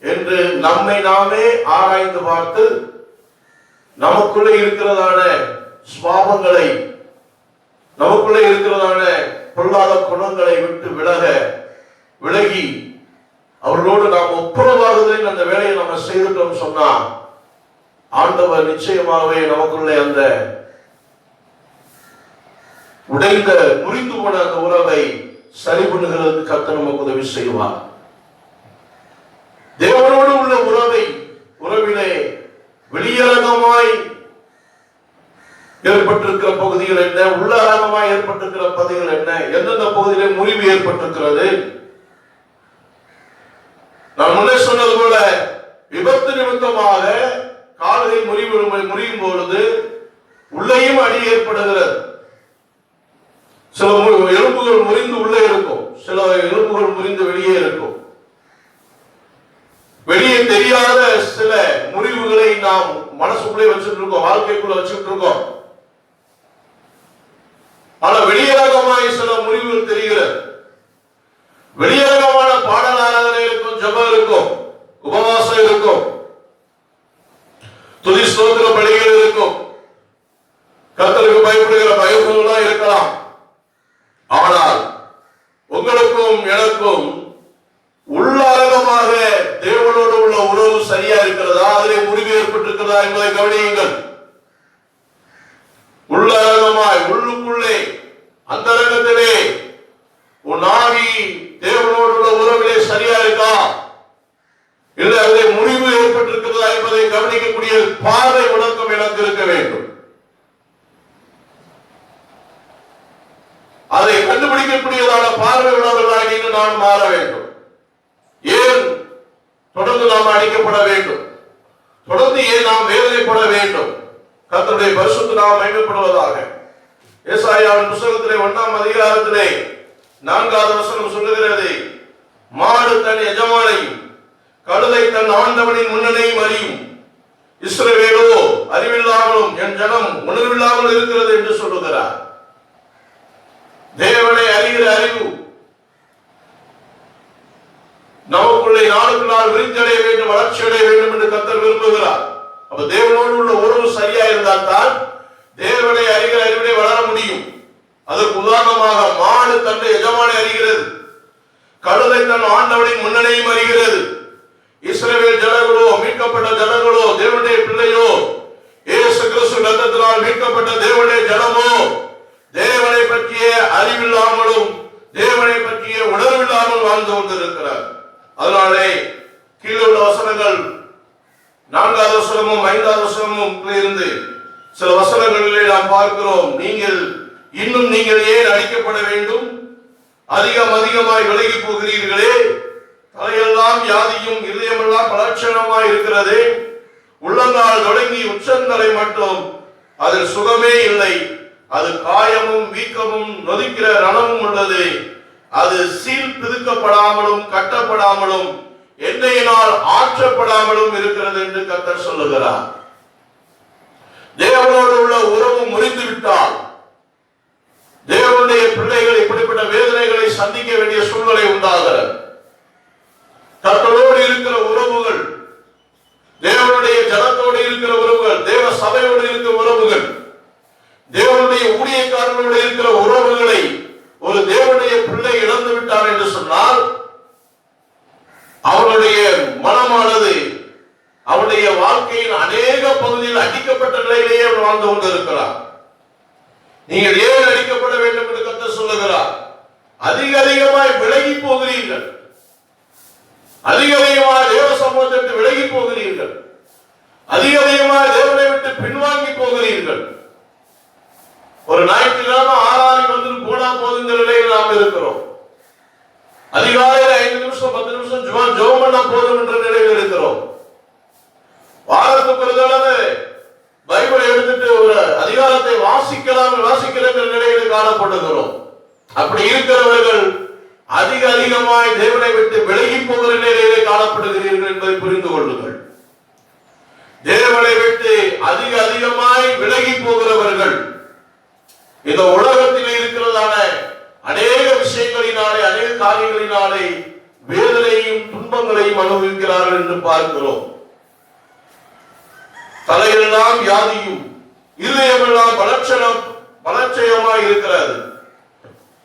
என்று நம்மை நாமே ஆராய்ந்து பார்த்து நமக்குள்ளே இருக்கிறதான சுபாவங்களை, நமக்குள்ளே இருக்கிறதான பொல்லாத குணங்களை விட்டு விலகி அவர்களோடு நாம் ஒப்புரவாகுதலின் அந்த வேலையை நம்ம செய்துட்டோம் சொன்னா ஆண்டவர் நிச்சயமாகவே நமக்குள்ளே அந்த உடைந்த முறிந்து போன அந்த உறவை சரி பண்ணுகிறதுக்கு கர்த்தர் நமக்கு உதவி செய்வார். தேவனோடு உள்ள உறவிலே வெளியரங்கமாய் ஏற்பட்டிருக்கிற பகுதிகள் என்ன, உள்ளரங்கமாய் ஏற்பட்டிருக்கிற பகுதிகள் என்ன, எந்தெந்த பகுதியிலே முறிவு ஏற்பட்டிருக்கிறது? நான் முன்னே சொன்னது போல விபத்து நிமித்தமாக கால்கள் முறியும் பொழுது உள்ளேயும் அடி ஏற்படுகிறது. சில எலும்புகள் முறிந்து உள்ளே இருக்கும், சில எலும்புகள் முறிந்து வெளியே இருக்கும். வெளியே தெரியாத சில முறிவுகளை நாம் மனசுக்குள்ளே வச்சுட்டு இருக்கோம், வாழ்க்கைக்குள்ள வச்சுட்டு இருக்கோம். ஆனா வெளியரங்கமாய் சில முறிவுகள் தெரிகிறது. வெளியரங்கமான பாடல் ஆராதனை இருக்கும், ஜெபம் இருக்கும், உபவாசம் இருக்கும், துதி ஸ்தோத்திர பலிகள் இருக்கும், கர்த்தருக்கு பயப்படுகிற பயங்கள்லாம் இருக்கலாம். ஆனால் உங்களுக்கும் எனக்கும் உள்ளரங்கமாக தேவனோடு உள்ள உறவு சரியா இருக்கிறதா, அதிலே முறிவு ஏற்பட்டிருக்கிறதா என்பதை கவனியுங்கள். உள்ளரங்கமாய் உள்ளுக்குள்ளே அந்தரங்கத்திலே உன் ஆவி தேவனோடு உள்ள உறவிலே சரியா இருக்கா, இல்லை அதிலே முறிவு ஏற்பட்டிருக்கிறதா என்பதை கவனிக்கக்கூடிய பார்வை உணர்க்கம் எனக்கு இருக்க வேண்டும். அதை கண்டுபிடிக்கக்கூடியதான பார்வை உள்ளவர்களாக நீங்கள் நான் மாற வேண்டும். ஏன் தொடர்ந்து நாம் அடிக்கப்பட வேண்டும்? தொடர்ந்து ஏன் நாம் வேதனைப்பட வேண்டும்? கர்த்தருடைய பரிசுத்த நாமம் மகிமைப்படுவதாக. ஏசாயாவின் புத்தகத்திலே 1ஆம் அதிகாரத்திலே 4வது வசனம் சொல்லுகிறது, மாடு தன் எஜமானையும் கழுதை தன் ஆண்டவனின் முன்னணையும் அறியும், இஸ்ரவேலோ அறிவில்லாமலும் என் ஜனம் உணர்வில்லாமல் இருக்கிறது என்று சொல்லுகிறார். தேவனை அறிகிற அறிவு நமக்குள்ளே நாளுக்கு நாள் விருந்தடைய வேண்டும், வளர்ச்சி அடைய வேண்டும் என்று கர்த்தர் விரும்புகிறார். அப்ப தேவனோடு உள்ள உறவு சரியா இருந்தால் தான் தேவனை அறிகிற அறிவிலே வளர முடியும். அதற்கு உதாரணமாக மாடு தன் எஜமானை அறிகிறது, கழுதை தன் ஆண்டவனின் முன்னணையும் அறிகிறது. இஸ்ரவேல் ஜனங்களோ, மீட்கப்பட்ட ஜனங்களோ, தேவனுடைய பிள்ளையோ, இயேசு கிறிஸ்து இரத்தத்தினால் மீட்கப்பட்ட தேவனுடைய ஜனமோ தேவனை பற்றிய அறிவில்லாமலும் தேவனை பற்றிய உணர்வில்லாமல் வாழ்ந்து கொண்டிருக்கிறார். அதனாலே கீழே உள்ள வசனங்கள் 4வது வசனமும் 5வது வசனமும் இருந்து சில வசனங்களிலே நாம் பார்க்கிறோம், நீங்கள் இன்னும் நீங்கள் ஏன் அடிக்கப்பட வேண்டும்? அதிகமாய் விலகி போகிறீர்களே. தலையெல்லாம் வியாதியும் இதயமெல்லாம் பலட்சணமாய் இருக்கிறது. உள்ளங்கால் தொடங்கி உச்சந்தலை மட்டும் அதில் சுகமே இல்லை. அது காயமும் வீக்கமும் நொதிக்கிற ரணமும் உள்ளது. அது சீல் பிதுக்கப்படாமலும் கட்டப்படாமலும் எண்ணெயினால் ஆற்றப்படாமலும் இருக்கிறது என்று கர்த்தர் சொல்லுகிறார். தேவனோடு உள்ள உறவு முறிந்து விட்டால் தேவனுடைய பிள்ளைகள் இப்படிப்பட்ட வேதனைகளை சந்திக்க வேண்டிய சூழ்நிலை உண்டாகிறது. கர்த்தரோடு இருக்கிற உறவுகள், தேவனுடைய ஜனத்தோடு இருக்கிற உறவுகள், தேவ சபையோடு இருக்கிற உறவுகள், தேவனுடைய ஊழியக்காரர்களோடு இருக்கிற உறவுகளை ஒரு தேவனுடைய பிள்ளை இழந்து விட்டார் என்று சொன்னால் அவருடைய மனமானது அவருடைய வாழ்க்கையின் அநேக பகுதியில் அடிக்கப்பட்ட நிலையிலேயே வாழ்ந்து கொண்டிருக்கிறார். நீங்கள் ஏன் அடிக்கப்பட வேண்டும் என்று கர்த்தர் சொல்லுகிறார். அதிகமாய் விலகி போகிறீர்கள், அதிகமாய் தேவ சமூகத்திற்கு விலகி போகிறீர்கள், அதிகமாய் தேவனை விட்டு பின்வாங்கி போகிறீர்கள். ஒரு ஞாயிற்றுக்கிழமை 6 வந்து போனா போதுங்கிற நிலையில் நாம் இருக்கிறோம். அதிகாலையில் 5 நிமிஷம் 10 நிமிஷம் ஜெபம் பண்ணா போதும் என்ற நிலையில் இருக்கிறோம். வாரத்துக்கு ஒரு தடவை பைபிளை எடுத்துட்டு ஒரு அதிகாரத்தை வாசிக்கிற நிலையில் காணப்படுகிறோம். அப்படி இருக்கிறவர்கள் அதிகமாய் தேவனை விட்டு விலகி போகிற நிலையிலே காணப்படுகிறீர்கள் என்பதை புரிந்து கொள்ளுங்கள். தேவனை விட்டு அதிகமாய் விலகி போகிறவர்கள் இந்த உலகத்தில் இருக்கிறதான அநேக விஷயங்களினாலே, அநேக காரியங்களினாலே வேதனையும் துன்பங்களையும் அனுபவிக்கிறார்கள் என்று பார்க்கிறோம். தலையெல்லாம் வியாதியும் இதயமெல்லாம் பலட்சயமாய் இருக்கிறது.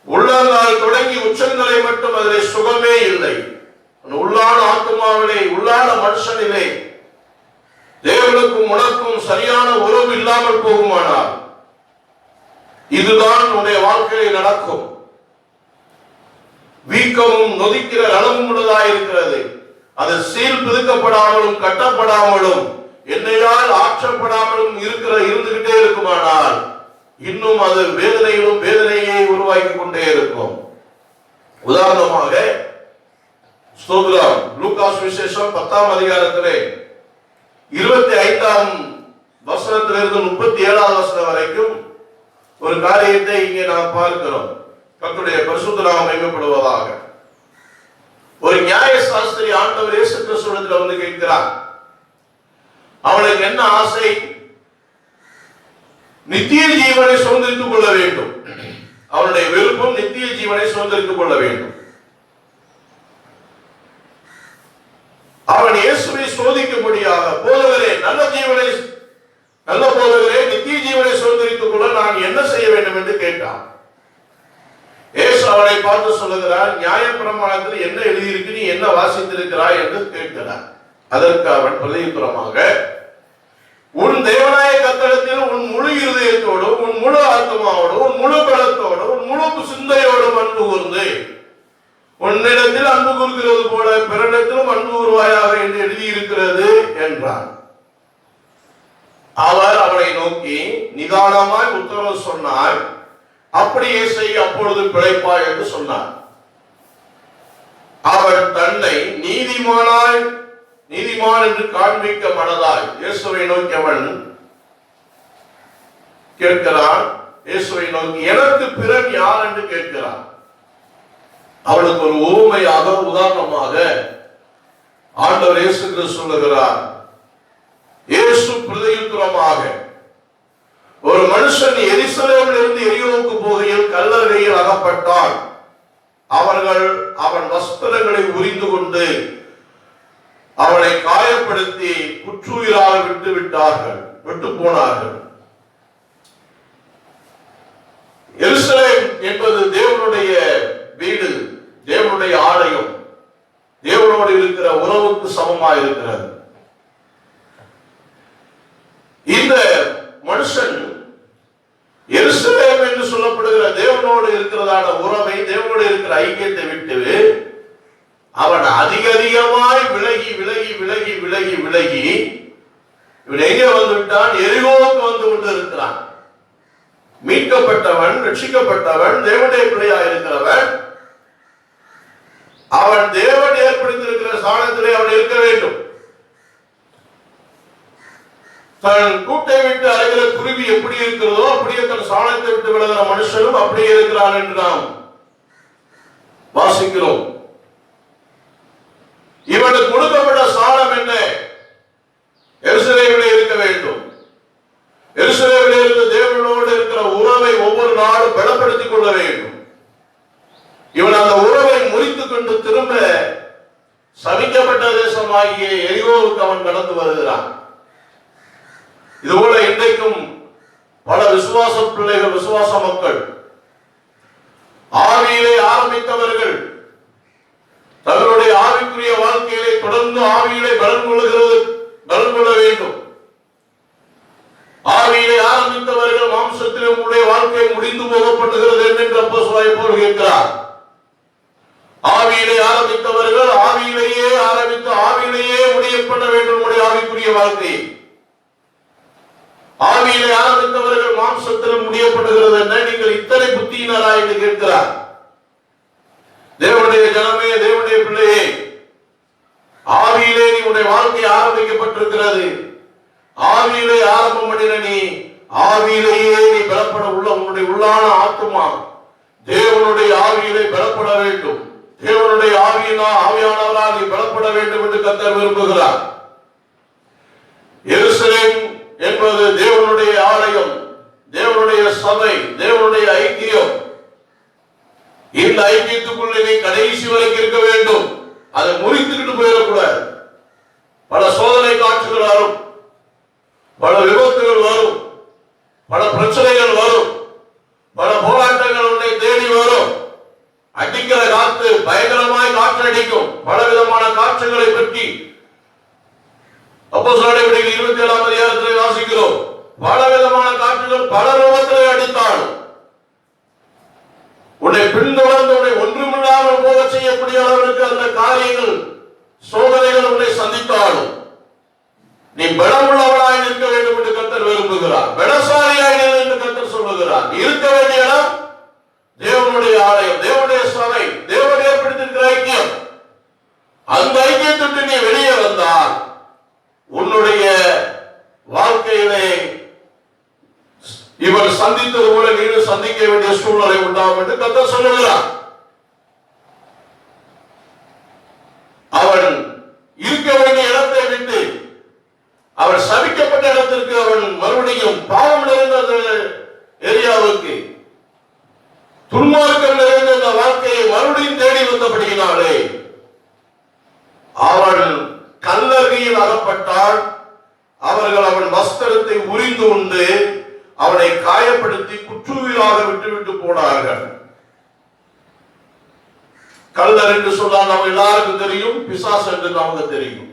உள்ளங்கால் தொடங்கி உச்சந்தலை மட்டும் அதிலே சுகமே இல்லை. உள்ளான ஆத்மாவிலே, உள்ளான மனுஷனிலே தேவனுக்கும் உனக்கும் சரியான உறவு இல்லாமல் போகுமானால் இதுதான் உன்னுடைய வாழ்க்கையில் நடக்கும். வீக்கமும் நொதிக்கிற ரணமும் உள்ளதாக இருக்கிறது. அது சீல் பிதுக்கப்படாமலும் கட்டப்படாமலும் எண்ணெயால் ஆற்றப்படாமலும் இருந்துகிட்டே இருக்குமானால் இன்னும் அது வேதனையிலும் வேதனையை உருவாக்கி கொண்டே இருக்கும். உதாரணமாக ஸ்தோத்திரம், லூகாஸ் விசேஷம் 10ஆம் அதிகாரத்திலே 25ஆம் வசனத்திலிருந்து 37ஆம் வசனம் வரைக்கும் ஒரு காரியத்தை இங்கே நாம் பார்க்கிறோம். கர்த்தருடைய பரிசுத்த நாமம் மகிமைப்படுவதாக. ஒரு நியாய சாஸ்திரி ஆண்டவர் இயேசு கிறிஸ்துவிடத்தில் வந்து கேட்கிறார். அவனுக்கு என்ன ஆசை? நித்திய ஜீவனை சுதந்திரித்துக் கொள்ள வேண்டும். அவனுடைய விருப்பம் நித்திய ஜீவனை சுதந்திரித்துக் கொள்ள வேண்டும். அவன் இயேசுவை சோதிக்கும்படியாக, போதகரே, நல்ல போதகரே, நித்திய ஜீவனை சுதந்திரித்துக் கொள்ள நான் என்ன செய்ய வேண்டும் என்று கேட்டான். இயேசு அவனை பார்த்து சொல்லுகிறார், நியாயப்பிரமாணத்தில் என்ன எழுதியிருக்கு, நீ என்ன வாசித்திருக்கிறாய் என்று கேட்கிறார். அதற்கு அவன் பிரதியுத்தரமாக, உன் தேவனாய கர்த்தரிடத்தில் உன் முழு இருதயத்தோடு, உன் முழு ஆத்மாவோடு, உன் முழு பலத்தோடு, உன் முழு சிந்தையோடும் அன்பு கூர்ந்து, உன்னிடத்தில் அன்பு கூறுகிறது போல பிறனிடத்திலும் அன்பு கூறுவாயாக என்று எழுதியிருக்கிறது என்றான். அவர் அவனை நோக்கி நிதானமாய் உத்தரவு சொன்னார். அப்படியே செய், அப்பொழுது பிழைப்பாய் என்று சொன்னார். அவர் தன்னை நீதிமான் என்று காண்பிக்க மனதாய் இயேசுவை நோக்கி அவன் கேட்கிறான். இயேசுவை நோக்கி, எனக்கு பிறன் யார் என்று கேட்கிறான். அவளுக்கு ஒரு உவமையாக, உதாரணமாக ஆண்டவர் இயேசு கிறிஸ்து சொல்லுகிறார். இயேசு பிரதியுத்தரமாக, ஒரு மனுஷன் எருசலேமில் இருந்து எரியோவுக்கு போகையில் கல்லறையில் அகப்பட்டான். அவர்கள் அவன் வஸ்திரங்களை உரிந்து கொண்டு அவனை காயப்படுத்தி குற்றுயிராக விட்டு போனார்கள். எருசலேம் என்பது தேவனுடைய வீடு, தேவனுடைய ஆலயம், தேவனோடு இருக்கிற உறவுக்கு சமமாக இருக்கிறது. இந்த மனுஷன் எருசலேம் என்று சொல்லப்படுகிற தேவனோடு இருக்கிறதான உறவை, தேவனோடு இருக்கிற ஐக்கியத்தை விட்டு அவன் அதிகமாய் விலகி இவன் எங்கே வந்து விட்டான்? எரிகோவுக்கு வந்து கொண்டு இருக்கிறான். மீட்கப்பட்டவன், ரட்சிக்கப்பட்டவன், தேவனுடைய பிள்ளையாக இருக்கிறவன், அவன் தேவன் ஏற்படுத்தியிருக்கிற ஸ்தானத்திலே அவன் இருக்க வேண்டும். தன் கூட்டை விட்டு அலைகிற குருவி எப்படி இருக்கிறதோ அப்படியே தன் ஸ்தானத்தை விட்டு விலகிற மனுஷனும் அப்படியே இருக்கிறான் என்று நாம் வாசிக்கிறோம். இவனுக்கு கொடுக்கப்பட்ட ஸ்தானம் என்ன? எருசலேமிலே இருக்க வேண்டும். எருசலேமிலே இருந்த தேவனோடு இருக்கிற உறவை ஒவ்வொரு நாளும் பலப்படுத்திக் கொள்ள வேண்டும். இவன் அந்த உறவை முறித்துக் கொண்டு திரும்ப சபிக்கப்பட்ட தேசமாகிய எரிகோவுக்கு அவன் கடந்து வருகிறான். இதுபோல இன்றைக்கும் பல விசுவாச பிள்ளைகள், விசுவாச மக்கள், ஆவியிலே ஆரம்பித்தவர்கள் தங்களுடைய ஆவிக்குரிய வாழ்க்கையிலே தொடர்ந்து ஆவியிலே பலன் கொள்ள வேண்டும். ஆவியிலே ஆரம்பித்தவர்கள் மாம்சத்திலே உங்களுடைய வாழ்க்கை முடிந்து போகப்படுகிறது என்று அப்போஸ்தலனாகிய பவுல் கேட்கிறார். ஆவியிலே ஆரம்பித்தவர்கள் ஆவியிலேயே ஆரம்பித்து ஆவியிலேயே முடியப்பட வேண்டும். உங்களுடைய ஆவிக்குரிய வாழ்க்கை ஆவியிலே ஆரம்பித்தவர்கள் மாம்சத்தில் முடியப்படுகிறது என்ன? நீங்கள் இத்தனை புத்தியினரா என்று கேட்கிறார். தேவனுடைய ஜனமே, தேவனுடைய பிள்ளையே, ஆவியிலே நீ உன்னுடைய வாழ்க்கை ஆரம்பிக்கப்பட்டிருக்கிறது. ஆவியிலே ஆரம்பம் பண்ணின நீ ஆவியிலேயே நீ பலப்பட உன்னுடைய உள்ளான ஆத்துமா தேவனுடைய ஆவியிலே பலப்பட வேண்டும். தேவனுடைய ஆவியானவரால் நீ பலப்பட வேண்டும் என்று கர்த்தர் விரும்புகிறார். எருசலேம் என்பது தேவனுடைய ஆலயம், தேவனுடைய சபை, தேவனுடைய ஐக்கியம். இந்த ஐக்கியத்துக்குள்ளே நீ கடைசி வரைக்கும் இருக்க வேண்டும். அதை முறித்துக்கிட்டு போயிடக்கூடாது. பல சோதனை காட்சிகள் வரும், பல விபத்துகள் வரும், பல பிரச்சனைகள் வரும், பல போராட்டங்கள் உன்னை தேடி வரும். அடிக்கிற காத்து பயங்கரமாய் காற்றடிக்கும். பல விதமான காற்றுகளை பற்றி அப்போஸ்தலர் 27ஆம் அதிகாரத்திலே வாசிக்கிறோம். பல விதமான காற்றுகள் பல ரூபத்திலே அடித்தாலும் உன்னை பின்தொடர்ந்து உன்னை ஒன்றுமில்லாமல் போக செய்யக்கூடிய அளவிற்கு அந்த காரியங்கள், சோதனைகள் உன்னை சந்தித்தாலும் நீ பலமுள்ளவனாய் நிற்க வேண்டும் என்று கர்த்தர் விரும்புகிறார். பலசாலியாய் என்று கர்த்தர் சொல்லுகிறார். இருக்க வேண்டிய இடம் தேவனுடைய ஆலயம், தேவனுடைய சபை, தேவன் ஏற்படுத்தியிருக்கிற ஐக்கியம். அந்த ஐக்கியத்திற்கு நீ வெளியே வந்தால் உன்னுடைய வாழ்க்கையிலே இவன் சந்தித்தது போல நீனும் சந்திக்க வேண்டிய சூழ்நிலை உண்டாகும் என்று கர்த்தர் சொல்லுகிறார். அவன் இருக்க வேண்டிய இடத்தை விட்டு அவன் சபிக்கப்பட்ட இடத்திற்கு அவன் மறுபடியும் பாவம் நிறைந்த ஏரியாவுக்கு, துன்மார்க்கம் நிறைந்த அந்த வாழ்க்கையை மறுபடியும் தேடி வந்தபடியினாலே அவன் கல்லறையில் அகப்பட்டால் அவர்கள் அவன் வஸ்திரத்தை உரிந்து உண்டு அவனை காயப்படுத்தி குற்றுயிராக விட்டு போனார்கள். கல்லர் என்று சொன்னால் நம்ம எல்லாருக்கும் தெரியும், பிசாசு என்று நமக்கு தெரியும்.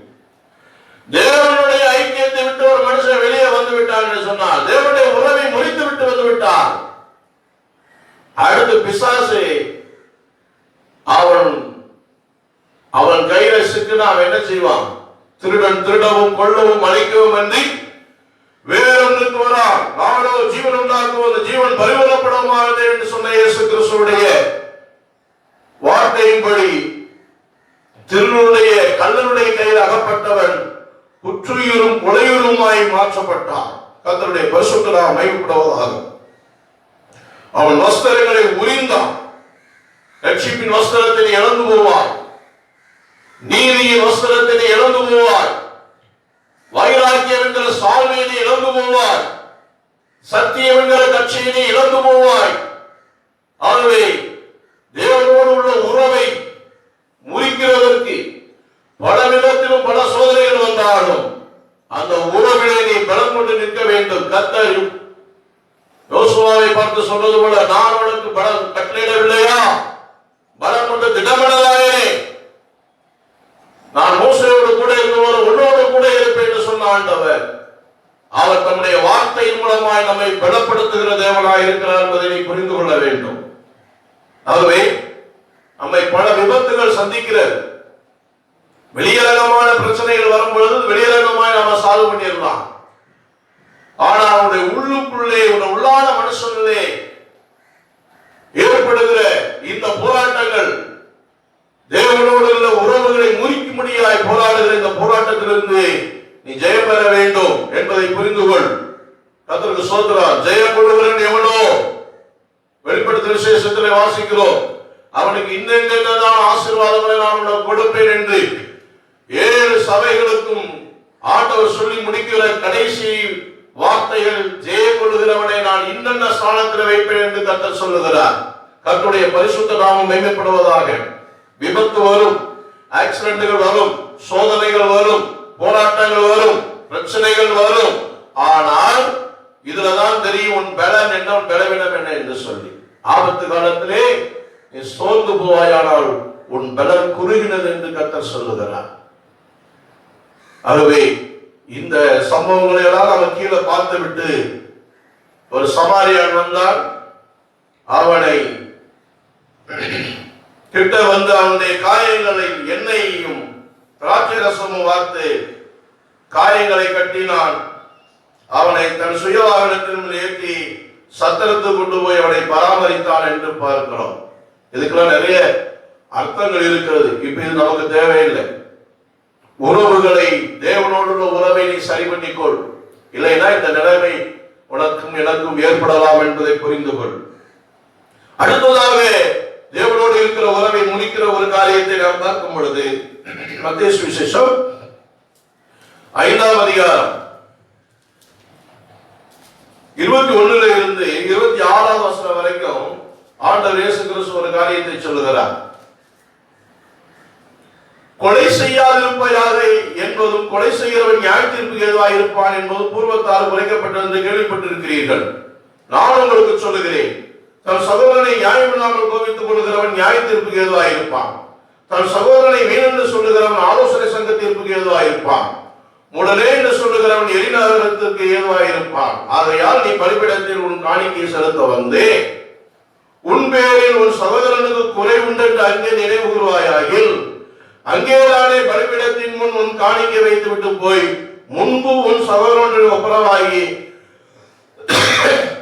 தேவனுடைய ஐக்கியத்தை விட்டு ஒரு மனுஷன் வெளியே வந்து விட்டார் என்று சொன்னால், தேவனுடைய உறவை முறித்து விட்டு வந்து விட்டார், அடுத்து பிசாசு அவன் கையில சிக்கினா அவன் என்ன செய்வான்? திருடன் திருடவும் கொள்ளவும் அழிக்கவும் அன்றி வேறொன்றுக்கு வரான். நானோ ஜீவன் உண்டாக்குவது ஜீவன் பரிபூரணப்படுமானது என்று சொன்ன இயேசு கிறிஸ்துவுடைய வார்த்தையின்படி திருடனுடைய கல்லனுடைய கையில் அகப்பட்டவன் குற்றுயிரும் கொலையுருமாய் மாற்றப்பட்டான். கர்த்தருடைய பரிசுத்த நாமம் மகிமைப்படுவதாக. அவன் வஸ்திரங்களை உரிந்தான். ரட்சிப்பின் வஸ்திரத்தை இழந்து போவாய், நீதியின் வஸ்திரத்தை இழந்து போவாய், வைராக்கியம் என்கிற சால்வையை இழந்து போவாய், சத்தியம் என்கிற கட்சியை இழந்து போவாய். ஆகவே தேவனோடு உள்ள உறவை முறிக்கிறதற்கு பல விதத்திலும் பல சோதனைகள் வந்தாலும் அந்த உறவினை நீ பலம் கொண்டு நிற்க வேண்டும். கர்த்தர் யோசுவாவை பார்த்து சொன்னது போல, நான் உனக்கு பலம் கட்டளையிடவில்லையா? பலம் கொண்டு திடமனதாயே, நான் மோசேயோடு கூட இருந்தவர் உன்னோடு கூட இருப்பேன் என்று சொன்ன ஆண்டவர், அவர் தம்முடைய வார்த்தையின் மூலமாய் நம்மை பலப்படுத்துகிற தேவனாய் இருக்கிறார் என்பதை நீ புரிந்து கொள்ள வேண்டும். ஆகவே நம்மை பல விபத்துகள் சந்திக்கிறது. வெளியரங்கமான பிரச்சனைகள் வரும்பொழுது வெளியரங்கமாய் நாம சால்வ் பண்ணிடலாம். ஆனால் அவனுடைய உள்ளுக்குள்ளே, உள்ளான மனுஷனிலே ஏற்படுகிற இந்த போராட்டங்கள், தேவனோடு உள்ள உறவுகளை முறிக்கும்படியாய் போராடுகிற இந்த போராட்டத்திலிருந்து நீ ஜெயம் பெற வேண்டும் என்பதை புரிந்து கொள். கர்த்தருக்கு ஸ்தோத்திரம். ஜெயம் கொள்ளுகிறவன் எவனோ, வெளிப்படுத்தின விசேஷத்திலே வாசிக்கிறோம், அவனுக்கு இன்னென்னதான் ஆசீர்வாதங்களை நான் உனக்கு கொடுப்பேன் என்று 7 சபைகளுக்கும் ஆண்டவர் சொல்லி முடிக்கிற கடைசி வார்த்தைகள், ஜெயம் கொள்ளுகிறவனை நான் இன்னென்ன ஸ்தானத்தில் வைப்பேன் என்று கர்த்தர் சொல்லுகிறார். கர்த்தருடைய பரிசுத்த நாமம் மேம்படுவதாக. விபத்து வரும், ஆக்சிடென்ட்கள் வரும், சோதனைகள் வரும், போராட்டங்கள் வரும், பிரச்சனைகள் வரும். ஆனால் இதுலதான் தெரியும் உன் பலன் என்ன, உன் பலவீனம் என்ன என்று சொல்லி. ஆபத்து காலத்திலே நீ சோர்ந்து போவாயானால் உன் பலன் குறுகினது என்று கர்த்தர் சொல்லுகிறார். ஆகவே இந்த சம்பவங்களை எல்லாம் நம்ம கீழே பார்த்து விட்டு, ஒரு சமாரியான் வந்தால் அவனை கிட்ட வந்து அவனுடைய காயங்களை எண்ணெயையும் திராட்சை ரசமும் வார்த்து காயங்களை கட்டினான். அவனை தன் சுய வாகனத்தின் ஏற்றி சத்திரத்து கொண்டு போய் அவனை பராமரித்தான் என்று பார்க்கிறோம். இதுக்கெல்லாம் நிறைய அர்த்தங்கள் இருக்கிறது. இப்ப இது நமக்கு தேவையில்லை. உறவுகளை, தேவனோடு உறவை நீ சரி பண்ணிக்கொள், இல்லைன்னா இந்த நிலைமை உனக்கும் எனக்கும் ஏற்படலாம் என்பதை புரிந்து கொள். அடுத்ததாக தேவனோடு இருக்கிற உறவை முடிக்கிற ஒரு காரியத்தை நாம் பார்க்கும் பொழுது, மத்தேயு சுவிசேஷம் 5ஆம் அதிகாரம் 21 இருந்து 26ஆம் வசனம் வரைக்கும் ஆண்டவர் இயேசு கிறிஸ்து ஒரு காரியத்தை சொல்லுகிறார். கொலை செய்யாதிருப்பாயாக என்பதும், கொலை செய்கிறவன் நியாய தீர்ப்புக்கு ஏதுவாக இருப்பான் என்பதும் பூர்வத்தால் உரைக்கப்பட்டிருந்து கேள்விப்பட்டிருக்கிறீர்கள். நான் உங்களுக்கு சொல்லுகிறேன், தன் சகோதரனை நியாயமில்லாமல் கோபித்துக் கொள்கிறவன் நியாய தீர்ப்புக்கு ஏதுவாக இருப்பான். தன் சகோதரனை வீணென்று சொல்லுகிறவன் ஆலோசனை சங்க தீர்ப்புக்கு ஏதுவாக இருப்பான். முடனே என்று சொல்லுகிறவன் எரிநகரத்திற்கு ஏதுவாக இருப்பான். ஆகையால் நீ பலிபீடத்தில் உன் காணிக்கையை செலுத்த வந்து உன் பேரில் உன் சகோதரனுக்கு குறை உண்டு என்று அங்கே நினைவு கூறுவாயாகில், அங்கேதானே பலிபீடத்தின் முன் உன் காணிக்கை வைத்து விட்டு போய் முன்பு உன் சகோதரனுடைய ஒப்புரவாகி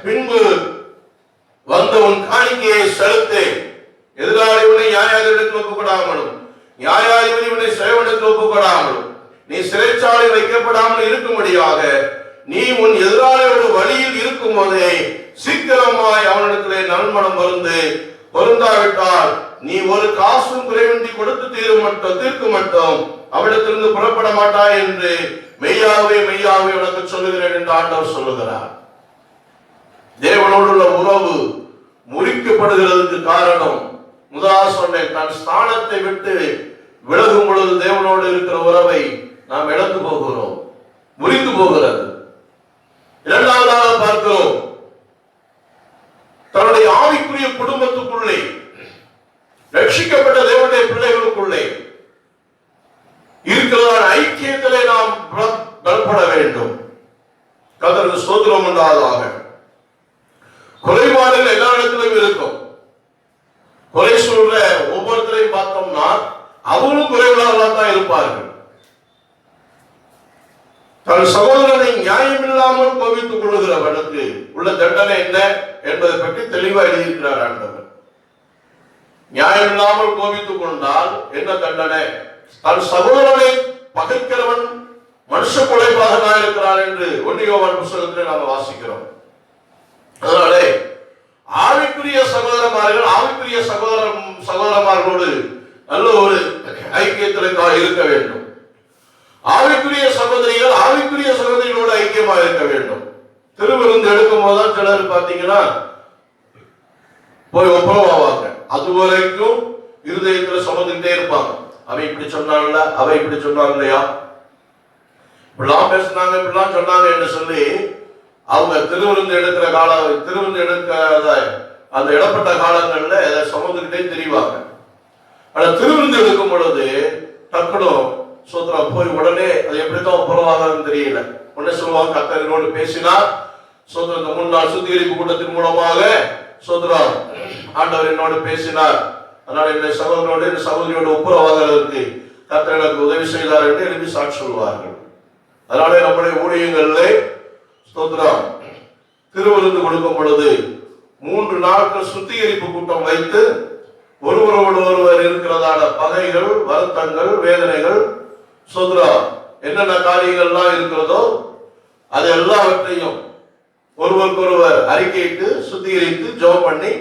பின்பு வந்து உன் காணிக்கையை செலுத்து. எதிராளிவனை நியாயாதிபதிக்கு ஒப்புக்கொடாமலும் நியாயாதிபதி இவனை சேவனுக்கு ஒப்புக்கொடாமலும் நீ சிறைச்சாலை வைக்கப்படாமல் இருக்கும்படியாக நீ உன் எதிராளியோட வழியில் இருக்கும் போதே சீக்கிரமாய் அவனிடத்திலே நல்மணம் வந்து பொருந்தாவிட்டால் நீ ஒரு காசும் குறைவின்றி கொடுத்து தீர்க்க மட்டும் அவனிடத்திலிருந்து புறப்பட மாட்டாய் என்று மெய்யாவே மெய்யாவே உனக்கு சொல்லுகிறேன் என்று ஆண்டவர் சொல்லுகிறார். தேவனோடு உள்ள உறவு முறிக்கப்படுகிறதுக்கு காரணம், முதலாவது சொன்னேன், தன் ஸ்தானத்தை விட்டு விலகும் பொழுது தேவனோடு இருக்கிற உறவை நாம் இழந்து போகிறோம், முறிந்து போகிறது. இரண்டாவதாக பார்க்கிறோம், தன்னுடைய ஆவிக்குரிய குடும்பத்துக்குள்ளே, ரட்சிக்கப்பட்ட தேவனுடைய பிள்ளைகளுக்குள்ளே இருக்கிறதான ஐக்கியத்திலே நாம் பலப்பட வேண்டும். கர்த்தருக்கு ஸ்தோத்திரம் உண்டாவதாக. குறைபாடுகள் எல்லா இடத்திலும் இருக்கும். குறை சொல்ற ஒவ்வொருத்தரையும் பார்த்தோம்னா அவங்களும் குறைவுள்ளவர்களாக தான் இருப்பார்கள். தன் சகோதரனை நியாயமில்லாமல் கோபித்துக் கொள்ளுகிறவனுக்கு உள்ள தண்டனை என்ன என்பதை பற்றி தெளிவாக எழுதியிருக்கிறார் ஆண்டவர். நியாயமில்லாமல் கோபித்துக் கொண்டால் என்ன தண்டனை? தன் சகோதரனை பகைக்கிறவன் மனுஷ கொலைபாதகனாக இருக்கிறான் என்று 1 யோவான் புத்தகத்தில் நாம் வாசிக்கிறோம். அதனாலே ஆவிக்குரிய சகோதரமார்கள், ஆவிக்குரிய சகோதரமார்களோடு நல்ல ஒரு ஐக்கியத்தில் இருக்க வேண்டும். ஆவிக்குரிய சகோதரிகள் ஆவிக்குரிய சகோதரிகளோடு ஐக்கியமாக இருக்க வேண்டும். திருவிருந்து எடுக்கும் போதுதான் சிலர் பார்த்தீங்கன்னா போய் ஒப்புரவாவாங்க. அது வரைக்கும் இருதயத்தில் சுமந்துகிட்டே இருப்பாங்க. அவ இப்படி சொன்னாங்கல்ல, அவ இப்படி சொன்னாங்க இல்லையா, இப்படிலாம் பேசினாங்க, இப்படிலாம் சொன்னாங்க என்று சொல்லி அவங்க திருவிருந்து எடுக்கிற திருவிருந்து எடுக்காத அந்த இடப்பட்ட காலங்கள்ல அதை சுமந்துகிட்டே தெரிவாங்க. ஆனா திருவிருந்து எடுக்கும் பொழுது டக்குனும் சோத்ரா போய் உடனே அது எப்படித்தான் ஒப்புரவாகன்னு தெரியல. உடனே சொல்லுவாங்க, கர்த்தரோடு பேசினார், சோத்ரா இந்த 3 நாள் சுத்திகரிப்பு கூட்டத்தின் மூலமாக சோத்ரா ஆண்டவர் என்னோடு பேசினார், அதனால இந்த சகோதரனோடு இந்த சகோதரியோடு ஒப்புரவாகிறதுக்கு கர்த்தர் எனக்கு உதவி செய்தார் என்று எழுதி சாட்சி சொல்வார்கள். அதனால நம்முடைய ஊழியங்களிலே ஸ்தோத்திரம். திருவிருந்து கொடுக்கும் பொழுது 3 நாட்கள் சுத்திகரிப்பு கூட்டம் வைத்து ஒருவரோடு ஒருவர் இருக்கிறதான பகைகள், வருத்தங்கள், வேதனைகள், ஸ்தோத்திரம், என்னென்ன காரியங்கள்லாம் இருக்கிறதோ அது எல்லாவற்றையும் ஒருவருக்கொருவர் அறிக்கையிட்டு சுத்திகரித்து ஜெபம் பண்ணி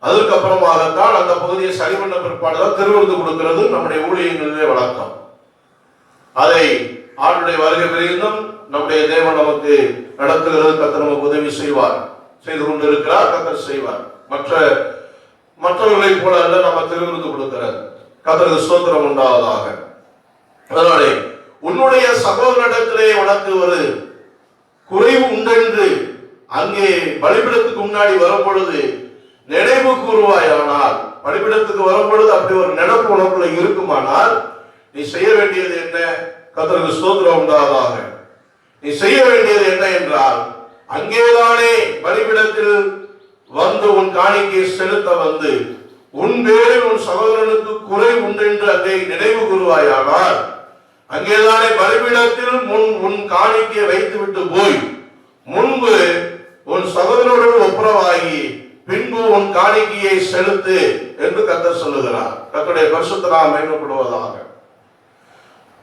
அதுக்கப்புறமாகத்தான் அந்த பகுதியை சரி பண்ண பிற்பாடுதான் திருவிருந்து கொடுக்கிறது நம்முடைய ஊழியங்களிலே வழக்கம். அதை ஆண்டுடைய வருகை பிரிந்தும் நம்முடைய தேவன் நமக்கு நடத்துகிறது. கர்த்தர் நமக்கு உதவி செய்து கொண்டிருக்கிறார். கர்த்தர் செய்வார். மற்றவர்களை போல அல்ல நம்ம திருவிருந்து கொடுக்கிறார். கர்த்தருக்கு ஸ்தோத்திரம் உண்டாவதாக. அதனாலே உன்னுடைய சகோதரனிடத்திலே உனக்கு ஒரு குறைவு உண்டென்று அங்கே பலிபீடத்துக்கு முன்னாடி வரும் பொழுது நினைவு கூறுவாயானால், பலிபீடத்துக்கு வரும் பொழுது அப்படி ஒரு நினைப்பு உனக்குள்ள இருக்குமானால் நீ செய்ய வேண்டியது என்ன? கர்த்தருக்கு ஸ்தோத்திரம் உண்டாவதாக. நீ செய்ய வேண்டியது என்ன என்றால், அங்கேதானே பலிபீடத்தில் வந்து உன் காணிக்கையை செலுத்த வந்து உன் பேரில் உன் சகோதரனுக்கு குறை உண்டு என்று அங்கே நினைவு கூறுவாயானால், அங்கேதானே பலிபீடத்தில் உன் காணிக்கையை வைத்துவிட்டு போய் முன்பு உன் சகோதரனுடன் ஒப்புரவாகி பின்பு உன் காணிக்கையை செலுத்து என்று கர்த்தர் சொல்லுகிறார். கர்த்தருடைய பரிசுத்த நாமம் மகிமைப்படுவதாக.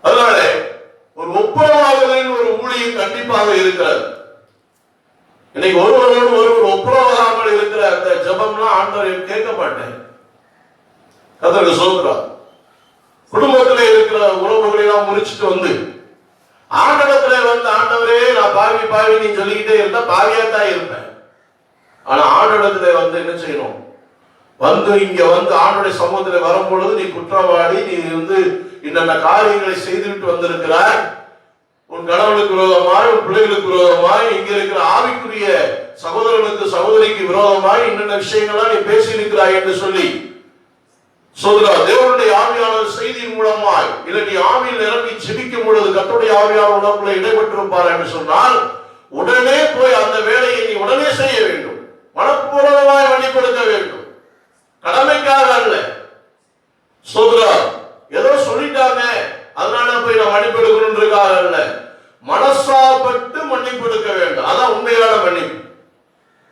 அதனால ஒரு ஒப்புரவாகுதலின் ஒரு ஊழியம் கண்டிப்பாக இருக்கிறது. இன்னைக்கு ஒருவரோடு ஒருவர் ஒப்புரவாகாமல் இருக்கிற அந்த ஜெபம்லாம் ஆண்டவர் கேட்க மாட்டேன். கர்த்தருக்கு ஸ்தோத்திரம். குடும்பத்திலே இருக்கிற உறவுகளை எல்லாம் முறிச்சுட்டு வந்து ஆண்டவத்திலே வந்து, ஆண்டவரே நான் பாவி நீ சொல்லிக்கிட்டே இருந்தா பாவியாத்தான் இருப்பேன். ஆனா ஆண்டவத்திலே வந்து என்ன செய்யணும்? வந்து இங்க வந்து ஆண்டவருடைய சமூகத்திலே வரும் பொழுது நீ குற்றவாளி, நீ வந்து இன்னென்ன காரியங்களை செய்துவிட்டு வந்திருக்கிறாய், உன் கணவனுக்கு விரோதமாய், உன் பிள்ளைகளுக்கு விரோதமாய், இங்க இருக்கிற ஆவிக்குரிய சகோதரனுக்கு சகோதரிக்கு விரோதமாய் இன்னென்ன விஷயங்கள்லாம் நீ பேசி இருக்கிறாய் என்று சொல்லி தேவனுடைய ஆவியாளர் செய்தியின் மூலமாய் இல்லை நீ ஆவியில் நிரம்பி ஜெபிக்கும் பொழுது கர்த்தருடைய ஆவியாளர் உனக்குள்ள இடைப்பட்டிருப்பார் என்று சொன்னால் உடனே போய் அந்த வேலையை நீ உடனே செய்ய வேண்டும். மனப்பூர்வமாய் வழி கொடுக்க வேண்டும். கடமைக்காக அல்ல. ஏதோ சொல்லிட்டாங்க அதனால போய் நான் மன்னிப்பு எடுக்கணுன்றதுக்காக அல்ல. மனசாப்பட்டு மன்னிப்பு எடுக்க வேண்டும். அதான் உண்மையான மன்னிப்பு.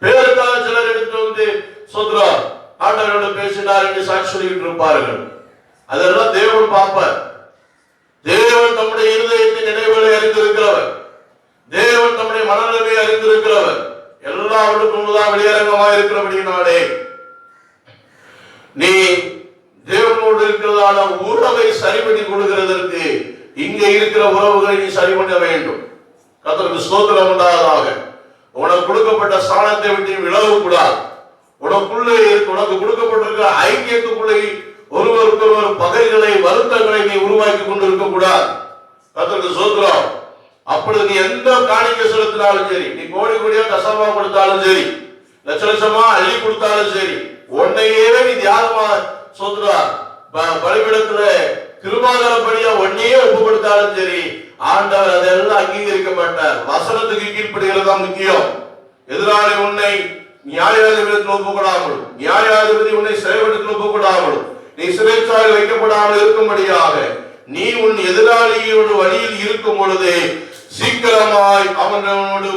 பேருக்காக சிலர் எடுத்து வந்து ஆண்டவரோடு பேசினார் என்று சாட்சி சொல்லிட்டு இருப்பார்கள். அதெல்லாம் தேவன் பார்ப்பார். தேவன் தம்முடைய இருதயத்தின் நினைவுகளை அறிந்திருக்கிறவர். தேவன் தம்முடைய மனநிலையை அறிந்திருக்கிறவர். எல்லாவற்றுக்கும் வெளியரங்கமாக இருக்கிறபடினாலே நீ தேவனோடு இருக்கிறதான உறவை சரி பண்ணி கொடுக்கிறதற்கு இங்க இருக்கிற உறவுகளை நீ சரி பண்ண வேண்டும். கர்த்தருக்கு ஸ்தோத்திரம் உண்டாவதாக. உனக்கு கொடுக்கப்பட்ட ஸ்தானத்தை விட்டு விலகக்கூடாது. உனக்கு கொடுக்கப்பட்டிருக்கிற ஐக்கியத்துக்குள்ளே ஒருவருக்கு ஒருவர் பகைகளை வருத்தங்களை நீ உருவாக்கி கொண்டிருக்க கூடாது. கர்த்தருக்கு ஸ்தோத்திரம். அப்படி நீ எந்த காணிக்கை செலுத்தினாலும் சரி, நீ கோடி கோடியா கசமா கொடுத்தாலும் சரி, லட்ச லட்சமா அள்ளி கொடுத்தாலும் சரி, உன்னையே நீ தியாகமா பலிபீடத்துல கிருபாதாரப்படியா ஒன்னையே ஒப்பு கொடுத்தாலும் சரி, ஆண்டவர் அதெல்லாம் அங்கீகரிக்க மாட்டார். வசனத்துக்கு கீழ்ப்படுகிறது தான் முக்கியம். எதிராளி உன்னை நியாயாதிபதிக்கு ஒப்புக்கொடாமல், நியாயாதிபதி உன்னை சிறைவிடத்தில் ஒப்புக்கொடாமல், நீ சிறைச்சாலையில் வைக்கப்படாமல் இருக்கும்படியாக நீ உன் எதிராளியோடு வழியில் இருக்கும் பொழுது சீக்கிரமாய் அவனோடு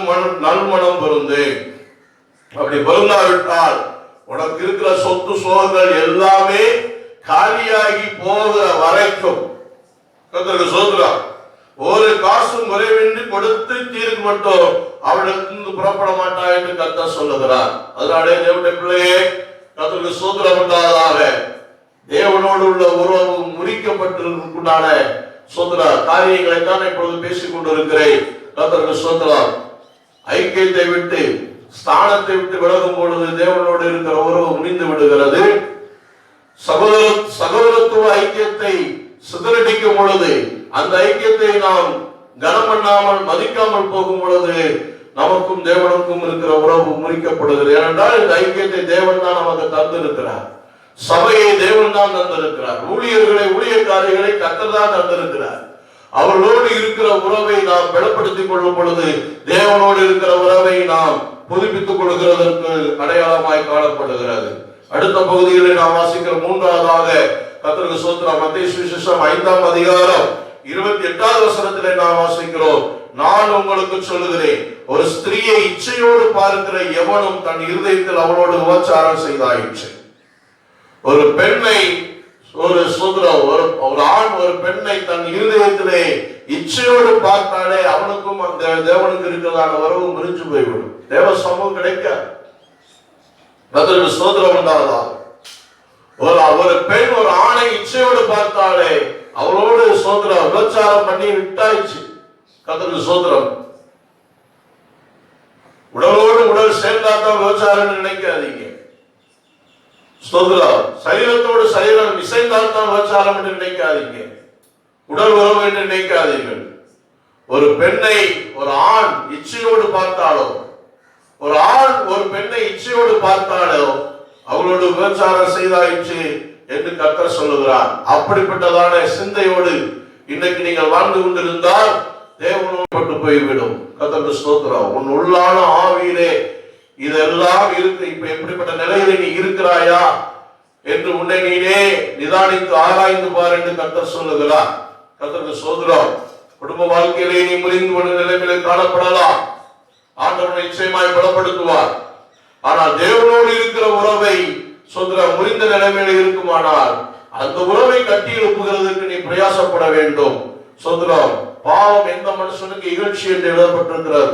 நல்மணம் பொருந்து. அப்படி பொருந்தாவிட்டால் உனக்கு இருக்கிற சொத்து சோகங்கள் எல்லாமே காலியாகி போகிற வரைக்கும் கர்த்தருக்கு ஸ்தோத்திரம், ஒரு காசும் குறைவின்றி கொடுத்து தீர்க்கு மட்டும் அவளுக்கு புறப்பட மாட்டாய் என்று கர்த்தர் சொல்லுகிறார். அதனாலே தேவனுடைய பிள்ளையே, கர்த்தருக்கு ஸ்தோத்திரம் உண்டாவதாக. தேவனோடு உள்ள உறவு முறிக்கப்பட்டிருக்குண்டான காரியங்களை தான் இப்பொழுது பேசிக் கொண்டிருக்கிறேன். கர்த்தருக்கு ஸ்தோத்திரம். ஐக்கியத்தை விட்டு ஸ்தானத்தை விட்டு விலகும் பொழுது தேவனோடு இருக்கிற உறவு முடிந்து விடுகிறது. சகோதரத்துவ ஐக்கியத்தை சிதறடிக்கும் பொழுது, அந்த ஐக்கியத்தை நாம் கனம் பண்ணாமல் மதிக்காமல் போகும் பொழுது நமக்கும் தேவனுக்கும் இருக்கிற உறவு முறிக்கப்படுகிறது. ஏனென்றால் இந்த ஐக்கியத்தை தேவன் தான் நமக்கு தந்திருக்கிறார். சபையை தேவன் தான் தந்திருக்கிறார். ஊழியர்களை ஊழியக்காரிகளை கர்த்தர் தான் தந்திருக்கிறார். அவர்களோடு இருக்கிற உறவை நாம் பலப்படுத்திக் கொள்ளும் பொழுது தேவனோடு இருக்கிற உறவை நாம் புதுப்பித்துக் கொள்கிறதற்கு அடையாளமாய் காணப்படுகிறது. அடுத்த பகுதிகளில் நாம் வாசிக்கிற மூன்றாவதாக கர்த்தருக்கு ஸ்தோத்திரம். மத்தேயு சுவிசேஷம் 5ஆம் அதிகாரம் 28வது வசனத்திலே நாம் வாசிக்கிறோம், நான் உங்களுக்கு சொல்லுகிறேன், ஒரு ஸ்திரீயை இச்சையோடு பார்க்கிற எவனும் தன் இருதயத்தில் அவளோடு விபச்சாரம் செய்தாயிற்று. ஒரு பெண்ணை ஒரு ஆண் ஒரு பெண்ணை தன் இருதயத்திலே இச்சையோடு பார்த்தாலே அவனுக்கும் அந்த தேவனுக்கு இருக்கிறதான உறவு முறிஞ்சு போய்விடும். தேவ சமூகம் கிடைக்காது. அதற்கு சோதரம் உண்டாவதா? ஒரு பெண் ஒரு ஆணை இச்சையோடு பார்த்தாலே அவளோடு சோதரம் விபச்சாரம் பண்ணி விட்டாயிச்சு. கர்த்தருக்கு சோதரம். உடலோடு உடல் சேர்ந்தாதான் விபச்சாரம் நினைக்காதீங்க. ஸ்தோத்திரம். சரீரத்தோடு சரீரம் இசைந்தால்தான் விபச்சாரம் என்று நினைக்காதீங்க. உடல் உறவு என்று நினைக்காதீர்கள். ஒரு பெண்ணை ஒரு ஆண் இச்சையோடு பார்த்தாலோ, ஒரு ஆண் ஒரு பெண்ணை இச்சையோடு பார்த்தாலோ அவளோடு விபச்சாரம் செய்தாயிற்று என்று கர்த்தர் சொல்லுகிறார். அப்படிப்பட்டதான சிந்தையோடு இன்றைக்கு நீங்கள் வாழ்ந்து கொண்டிருந்தால் தேவனோடு பட்டு போய்விடும். கர்த்தருக்கு ஸ்தோத்திரம். உன் உள்ளான ஆவியிலே இதெல்லாம் இருக்கு. இப்ப எப்படிப்பட்ட நிலையில நீ இருக்கிறாயா என்று உன்னை நீனே நிதானித்து ஆராய்ந்து பார் என்று கர்த்தர் சொல்லுகிறார். கர்த்தருக்கு ஸ்தோத்திரம். குடும்ப வாழ்க்கையிலே நீ முறிந்து கொண்ட நிலைமையிலே காணப்படலாம். ஆண்டவர் நிச்சயமாய் பலப்படுத்துவார். ஆனால் தேவனோடு இருக்கிற உறவை முறிந்த நிலைமையில இருக்குமானால் அந்த உறவை கட்டி எழுப்புகிறதுக்கு நீ பிரயாசப்பட வேண்டும். சோதரம். பாவம் எந்த மனுஷனுக்கு இகழ்ச்சி என்று எழுதப்பட்டிருக்கிறது.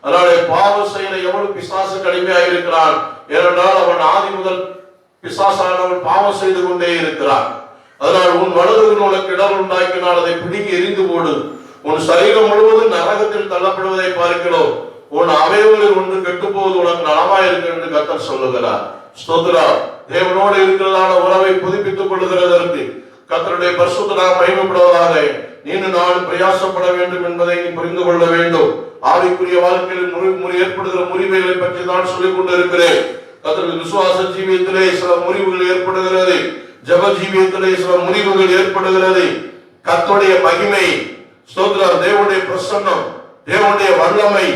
அதனாலே பாவம் செய்யற எவ்வளவு பிசாசு கடுமையாக இருக்கிறான். ஏனென்றால் அவன் ஆதி முதல் பிசாசானவன் பாவம் செய்து கொண்டே இருக்கிறான். அதனால் உன் வலதுக்கு உனக்கு இடர் உண்டாக்கினால் அதை பிடிங்கி எரிந்து போடு. உன் சரீரம் முழுவதும் நரகத்தில் தள்ளப்படுவதை பார்க்கிறோம். உன் அவயவங்களில் ஒன்று கெட்டுப்போவது உனக்கு நலமாய் இருக்கு என்று கர்த்தர் சொல்லுகிறார். ஸ்தோத்திரா. தேவனோடு இருக்கிறதான உறவை புதுப்பித்துக் கொள்ளுகிறதற்கு கர்த்தருடைய பரிசுத்த நாமம் மகிமைப்படுவதாக நீனும் நானும் பிரயாசப்பட வேண்டும் என்பதை நீ புரிந்து கொள்ள வேண்டும். ஆவிக்குரிய வாழ்க்கையில் ஏற்படுகிற முறிவுகளை பற்றி நான் சொல்லிக் கொண்டிருக்கிறேன். கர்த்தருடைய விசுவாச ஜீவியத்திலே சில முறிவுகள் ஏற்படுகிறது. ஜப ஜீவியத்திலே சில முறிவுகள் ஏற்படுகிறது. கர்த்தருடைய மகிமை, ஸ்தோத்திரம், தேவனுடைய பிரசன்னம், தேவனுடைய வல்லமை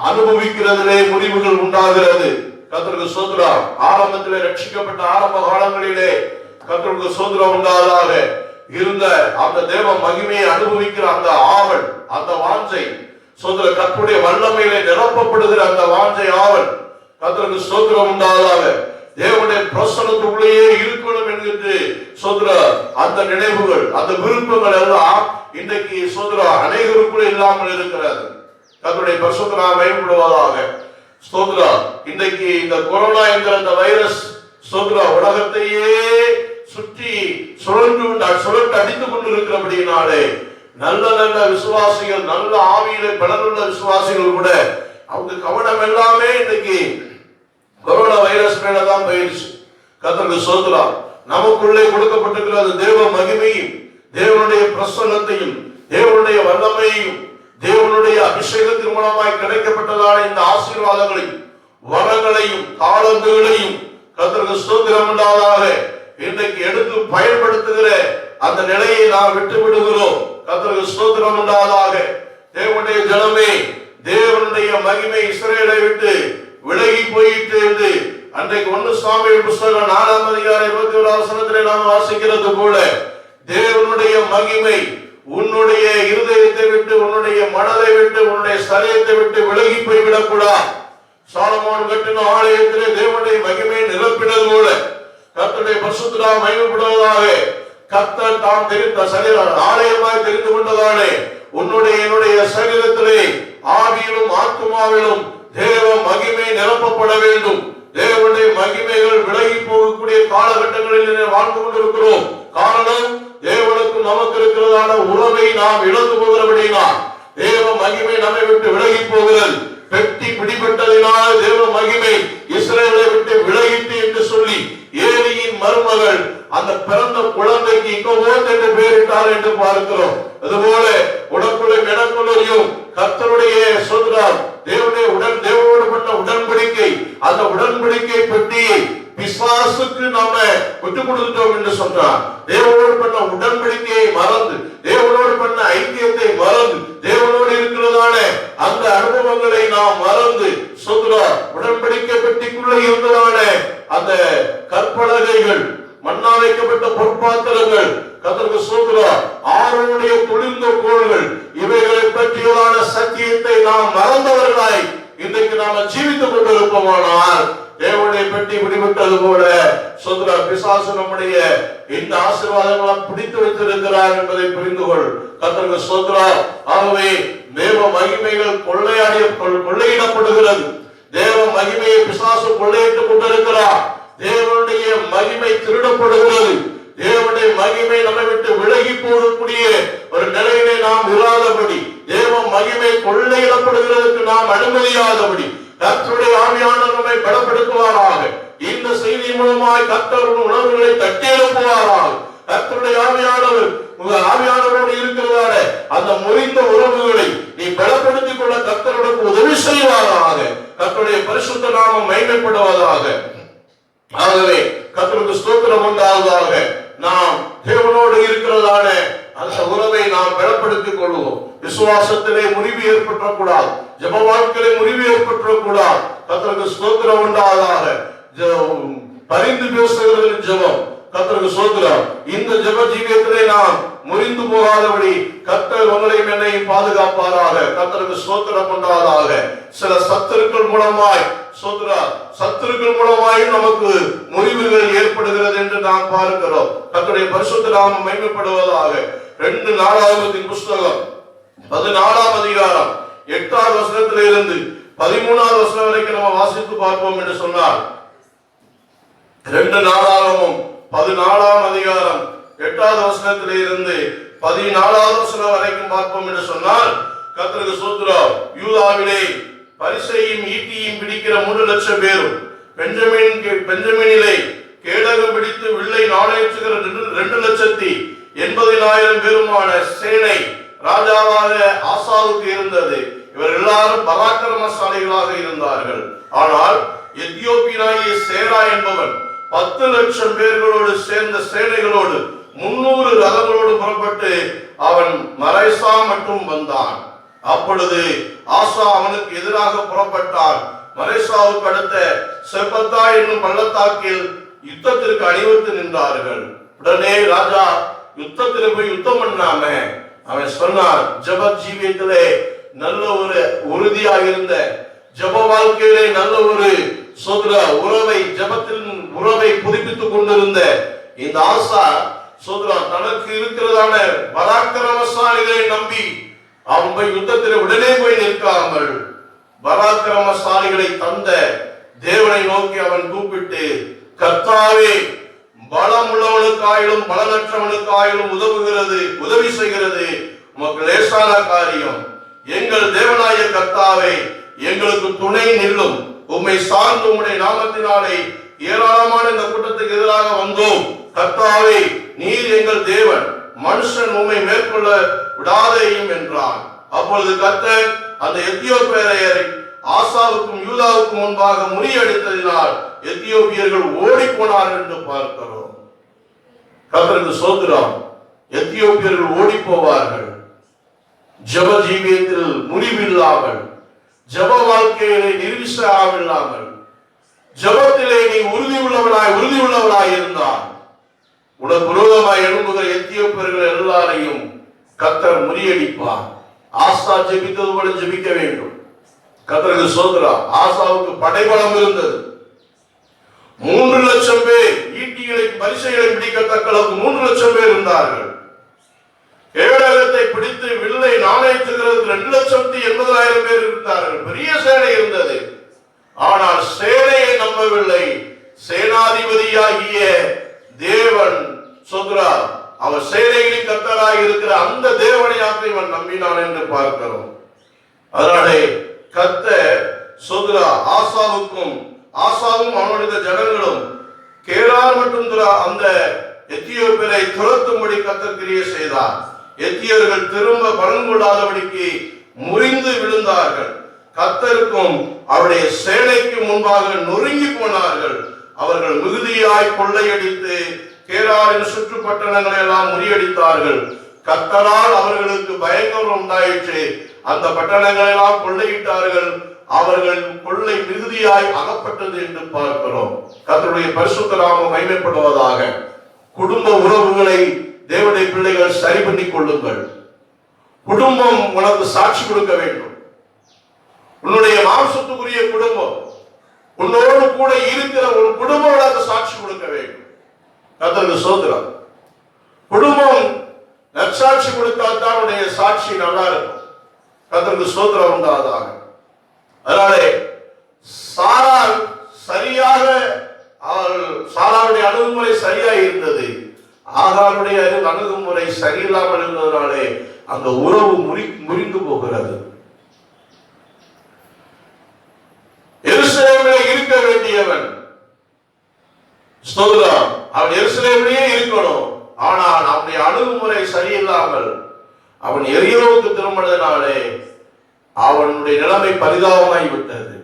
அனுபவிக்கிறதிலே முறிவுகள் உண்டாகிறது. கர்த்தருக்கு ஸ்தோத்திரம். ஆரம்பத்திலே ரட்சிக்கப்பட்ட ஆரம்ப காலங்களிலே கர்த்தருக்கு ஸ்தோத்திரம் உண்டாவதாக இருந்த அந்த தேவ மகிமையை அனுபவிக்கிற அந்த ஆவல், அந்த வாஞ்சை, ஸ்தோத்திரம், கர்த்தருடைய வல்லமையிலே நிரப்பப்படுகிற அந்த வாஞ்சை ஆவல் கர்த்தருக்கு ஸ்தோத்திரம் உண்டாவதாக. தேவனுடைய பிரசன்னத்துக்குள்ளேயே இருக்கணும் என்கின்ற ஸ்தோத்திரம் அந்த நினைவுகள், அந்த விருப்பங்கள் எல்லாம் இன்றைக்கு ஸ்தோத்திரம் அனைவருக்குள்ளே இல்லாமல் இருக்கிறது. கர்த்தருடைய பரிசுத்த நாமம் மகிமைப்படுவதாக. ஸ்தோத்திரம். இன்றைக்கு இந்த கொரோனா என்கிற இந்த வைரஸ் ஸ்தோத்திரம் உலகத்தையே சுற்றி சுழன்று அடித்துக் கொண்டிருக்கிறபடினாலே நல்ல நல்ல விசுவாசிகள், நல்ல ஆவியிலே பலனுள்ள விசுவாசிகள் கூட அவங்க கவனம் எல்லாமே இன்னைக்கு கொரோனா வைரஸ் மேலதான் போயிடுச்சு. கர்த்தருக்கு ஸ்தோத்திரம். நமக்குள்ளே கொடுக்கப்பட்டிருக்கிற தேவ மகிமையும், தேவனுடைய பிரசன்னத்தையும், தேவனுடைய வல்லமையையும், தேவனுடைய அபிஷேகத்தின் மூலமாய் கிடைக்கப்பட்டதான இந்த ஆசீர்வாதங்களையும் வரங்களையும் தாளந்துகளையும் கர்த்தருக்கு ஸ்தோத்திரம் உண்டாவதாக இன்றைக்கு எடுத்து பயன்படுத்துகிற அந்த நிலையை நாம் விட்டு விடுகிறோம். கர்த்தருக்கு ஸ்தோத்திரம் உண்டாவதாக. தேவனுடைய ஜனமே, தேவனுடைய மகிமை இஸ்ரவேலை விட்டு விலகி போயிட்டு என்று அன்றைக்கு 1 சாமுவேல் புத்தகம் 4ஆம் அதிகாரம் 21ஆம் வசனத்திலே நாம் வாசிக்கிறது போல தேவனுடைய மகிமை உன்னுடைய இருதயத்தை விட்டு, உன்னுடைய மனதை விட்டு, உன்னுடைய சரீரத்தை விட்டு விலகி போய்விடக் கூடாது. சாலமோன் கட்டின ஆலயத்திலே தேவனுடைய மகிமையை நிரப்பினது போல கர்த்தருடைய பரிசுத்த நாமம் மகிமைப்படுவதாக. கர்த்தர் தாம் தெரிந்த சரீரம் ஆலயமாய் தெரிந்து கொண்டதானே உன்னுடைய என்னுடைய சரீரத்திலே ஆவியிலும் ஆத்துமாவிலும் தேவ மகிமை நிரப்பப்பட வேண்டும். தேவனுடைய மகிமைகள் விலகி போகக்கூடிய காலகட்டங்களில் வாழ்ந்து கொண்டிருக்கிறோம். காரணம், தேவனுக்கும் நமக்கு இருக்கிறதான உறவை நாம் இழந்து போகிறபடினால் தேவ மகிமை நம்மை விட்டு விலகி போகிறது. பெட்டி பிடிபட்டதினால் தேவ மகிமை இஸ்ரவேலை விட்டு விலகிட்டு என்று சொல்லி ஏலியின் மருமகள் அந்த பிறந்த குழந்தைக்கு இக்கோபோத் என்று பெயரிட்டார் என்று பார்க்கிறோம். அதுபோல உடற்குள்ளே எனக்குள்ளையும் கர்த்தருடைய சோதரம் தேவனோடு பண்ண உடன்படிக்கை, அந்த உடன்படிக்கை பெட்டியை பிசாசுக்கு நாம விட்டுக் கொடுத்துட்டோம் என்று சொன்னார். தேவனோடு பண்ண உடன்படிக்கையை மறந்து, தேவனோடு பண்ண ஐக்கியத்தை மறந்து, தேவனோடு இருக்கிறதான அந்த அனுபவங்களை நாம் மறந்து சொல்கிறார். உடன்படிக்கை பெட்டிக்குள்ளே இருந்ததான அந்த கற்பலகைகள், மண்ணா வைக்கப்பட்ட பொற்பாத்திரங்கள் கர்த்தருக்கு சொல்கிறார். ஆரோனுடைய குளிர்ந்த கோள்கள் இவைகளை பற்றியதான சத்தியத்தை நாம் மறந்தவர்களாய் இன்றைக்கு நாம ஜீவித்துக் கொண்டிருப்போமானால் தேவனுடைய பெட்டி விடுவிட்டது போல சொல்ற பிசாசு நம்முடைய இந்த ஆசீர்வாதங்களை பிடித்து வைத்திருக்கிறார் என்பதை புரிந்து கொள். கர்த்தருக்கு ஸ்தோத்திரம். ஆகவே தேவ மகிமைகள் கொள்ளையிடப்படுகிறது. தேவ மகிமையை பிசாசு கொள்ளையிட்டுக் கொண்டிருக்கிறார். தேவனுடைய மகிமை திருடப்படுகிறது. தேவனுடைய மகிமை நம்மை விட்டு விலகி போகக்கூடிய ஒரு நிலையிலே நாம் இராதபடி, தேவ மகிமை கொள்ளையிடப்படுகிறதுக்கு நாம் அனுமதியாதபடி கர்த்தருடைய ஆவியானவர் நம்மை பலப்படுத்துவாராக. இந்த செய்தி மூலமாய் கர்த்தர் உணர்வுகளை தட்டி எழுப்புவாராக. கர்த்தருடைய ஆவியானவரோடு இருக்கிறதான அந்த முறிந்த உறவுகளை நீ பலப்படுத்திக் கொள்ள கர்த்தருக்கு உதவி செய்வாராக. கர்த்தருடைய பரிசுத்த நாமம் மகிமைப்படுவதாக. ஆகவே கர்த்தருக்கு ஸ்தோத்திரம் உண்டாவதாக. நாம் தேவனோடு இருக்கிறதான அந்த உறவை நாம் பலப்படுத்திக் கொள்வோம். விசுவாசத்திலே முறிவு ஏற்பட்டக்கூடாது. ஜெப வாழ்க்கையிலே முறிவு ஏற்பட்டக்கூடாது. கர்த்தருக்கு ஸ்தோத்திரம் உண்டாவதாக. பரிந்து பேசுகிறது ஜெபம். கர்த்தருக்கு ஸ்தோத்திரம். இந்த ஜெப ஜீவியத்திலே நாம் முறிந்து போகாதபடி கர்த்தர் உங்களையும் என்னையும் பாதுகாப்பாராக. கர்த்தருக்கு ஸ்தோத்திரம் உண்டாவதாக. சில சத்துருக்கள் மூலமாய் சத்துருக்கள் மூலமாயும் நமக்கு முறிவுகள் ஏற்படுகிறது என்று நாம் பார்க்கிறோம். கர்த்தருடைய பரிசுத்த நாமம் மகிமைப்படுவதாக. 2 நாளாகமத்தின் புஸ்தகம் 14ஆம் அதிகாரம் 8ஆவது வசனத்திலிருந்து 13ஆவது வசனம் வரைக்கும் நம்ம வாசித்து பார்ப்போம் என்று சொன்னார். 2 நாளாகமம் 14ஆம் அதிகாரம் 8ஆவது வசனத்திலிருந்து 14ஆவது வசனம் வரைக்கும் பார்ப்போம் என்று சொன்னால், கர்த்தருக்கு ஸ்தோத்திரம். யூதாவிலே பரிசையும் ஈட்டியும் பிடிக்கிற 3 லட்சம் பேரும், பெஞ்சமினிலே கேடகம் பிடித்து வில்லை நாணயச்சுகிற 2,80,000 பேருமான சேனை ராஜாவாக ஆசாவுக்கு இருந்தது. இவர் எல்லாரும் பராக்கிரமசாலிகளாக இருந்தார்கள். ஆனால் எத்தியோப்பியனாகிய சேரா என்பவன் 10 லட்சம் பேர்களோடு சேர்ந்த சேனைகளோடு 300 ரதங்களோடு புறப்பட்டு அவன் மரைசா மட்டும் வந்தான். அப்பொழுது ஆசா அவனுக்கு எதிராக புறப்பட்டான். மரைசாவுக்கு அடுத்த செப்பத்தா என்னும் பள்ளத்தாக்கில் யுத்தத்திற்கு அணிவகுத்து நின்றார்கள். உடனே ராஜா யுத்தத்தில் போய் யுத்தம் பண்ணாம அவன் சொன்னான், ஜெப ஜீவியத்திலே நல்ல ஒரு உறுதியாக இருந்த, ஜெப வாழ்க்கையிலே நல்ல ஒரு உறவை, ஜெபத்தின் உறவை புதுப்பித்துக் கொண்டிருந்த இந்த ஆசா தனக்கு இருக்கிறதான பராக்கிரமசாலிகளை நம்பி அவன் போய் யுத்தத்தில் உடனே போய் நிற்காமல் பராக்கிரமசாலிகளை தந்த தேவனை நோக்கி அவன் கூப்பிட்டு, கர்த்தாவே, பலம் உள்ளவனுக்காயிலும் பலனற்றவனுக்காயிலும் உதவி செய்கிறது உமக்கு லேசான காரியம். எங்கள் தேவனாய கர்த்தாவே, எங்களுக்கு துணை நில்லும். உம்மை சார்ந்து உம்முடைய நாமத்தினாலே ஏராளமான இந்த கூட்டத்துக்கு எதிராக வந்தோம். கர்த்தாவே, நீர் எங்கள் தேவன், மனுஷன் உம்மை மேற்கொள்ள விடாதேயும் என்றான். அப்பொழுது கர்த்தர் அந்த எத்தியோப்பியரை ஆசாவுக்கும் யூதாவுக்கும் முன்பாக முறியடித்ததினால் எத்தியோப்பியர்கள் ஓடி போனார்கள் என்று பார்க்கிறோம். கர்த்தருக்கு ஸ்தோத்திரம். எத்தியோப்பியர்கள் ஓடி போவார்கள். ஜெப ஜீவியத்தில் முறிவில்லாமல், ஜெப வாழ்க்கையிலே நிர்விசாரமில்லாமல், ஜெபத்திலே நீ உறுதி உள்ளவனாய் இருந்தால் உனக்கு விரோதமாய் எழும்புகிற எத்தியோப்பியர்கள் எல்லாரையும் கர்த்தர் முறியடிப்பார். ஆசா ஜெபித்தது போல ஜெபிக்க வேண்டும். கர்த்தருக்கு ஸ்தோத்திரம். ஆசாவுக்கு படைபலம் இருந்தது. 3 லட்சம் பேர் ஈட்டிகளை பரிசைகளை பிடிக்கத்தக்க அளவுக்கு 3 லட்சம் பேர் இருந்தார்கள். கேடகத்தை பிடித்து வில்லை நாணயத்துகிறது 2,80,000 பேர் இருந்தார்கள். பெரிய சேனை இருந்தது. ஆனால் சேனையை நம்பவில்லை. சேனாதிபதியாகிய தேவன் சொல்கிறார், அவர் சேனைகளின் கர்த்தராக இருக்கிற அந்த தேவனையாக இவன் நம்பினான் என்று பார்க்கிறோம். அதனாலே கர்த்தர் சொல்கிறார், ஆசாவும் அவனுடைய ஜனங்களும் கேரார் மற்றும் அந்த எத்தியோப்பியரை துரத்தும்படி கர்த்தர் கிரியை செய்தார். எத்தியோர்கள் திரும்ப பலன் கொள்ளாதபடிக்கு முறிந்து விழுந்தார்கள். கர்த்தருக்கும் அவருடைய சேனைக்கு முன்பாக நொறுங்கி போனார்கள். அவர்கள் மிகுதியாய் கொள்ளையடித்து கேராரின் சுற்று பட்டணங்களை எல்லாம் முறியடித்தார்கள். கர்த்தரால் அவர்களுக்கு பயங்கரம் உண்டாயிற்று. அந்த பட்டணங்களை எல்லாம் கொள்ளையிட்டார்கள். அவர்கள் கொள்ளை மிகுதியாய் அகப்பட்டது என்று பார்க்கிறோம். கர்த்தருடைய பரிசுத்த நாமம் மகிமைப்படுவதாக. குடும்ப உறவுகளை தேவனுடைய பிள்ளைகள் சரி பண்ணிக் கொள்ளுங்கள். குடும்பம் உனக்கு சாட்சி கொடுக்க வேண்டும். உன்னுடைய மாம்சத்துக்குரிய குடும்பம், உன்னோடு கூட இருக்கிற ஒரு குடும்பம் உனக்கு சாட்சி கொடுக்க வேண்டும். கர்த்தருக்கு ஸ்தோத்திரம். குடும்பம் நற்சாட்சி கொடுத்தால் தான் உன்னுடைய சாட்சி நல்லா இருக்கும். கர்த்தருக்கு ஸ்தோத்திரம் உண்டாவதாக. அதனாலே சாராள் சரியாக, சாராளுடைய அணுகுமுறை சரியா இருந்தது. ஆகாருடைய அணுகுமுறை சரியில்லாமல் இருந்ததனாலே அந்த உறவு முறிந்து போகிறது. எருசலேமிலே இருக்க வேண்டியவன், ஸ்தோத்திரம், அவன் எருசலேமிலேயே இருக்கணும். ஆனால் அவனுடைய அணுகுமுறை சரியில்லாமல் அவன் எரியோவுக்கு திரும்பினதினாலே அவனுடைய நிலைமை பரிதாபமாய் விட்டது.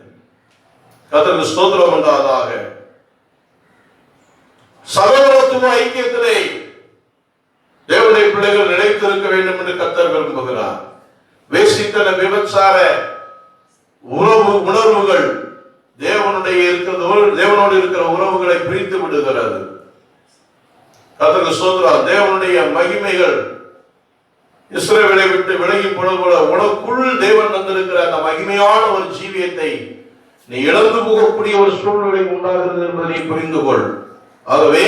கர்த்தருக்கு ஸ்தோத்திரம் உண்டாவதாக. சகோதரத்துவ ஐக்கியத்திலே தேவனுடைய பிள்ளைகள் நிலைத்திருக்க வேண்டும் என்று கர்த்தர் விரும்புகிறார். வேசித்தன விபச்சார உணர்வுகள் தேவனோடு இருக்கிற உறவுகளை பிரித்து விடுகிறது. கர்த்தருக்கு ஸ்தோத்திரம். தேவனுடைய மகிமைகள் இஸ்ரவேலை விட்டு விலகி போல உனக்குள் தேவன் தந்திருக்கிற அந்த மகிமையான ஒரு ஜீவியத்தை நீ இழந்து போகக்கூடிய ஒரு சூழ்நிலை உண்டாகிறது என்பதை புரிந்து கொள். ஆகவே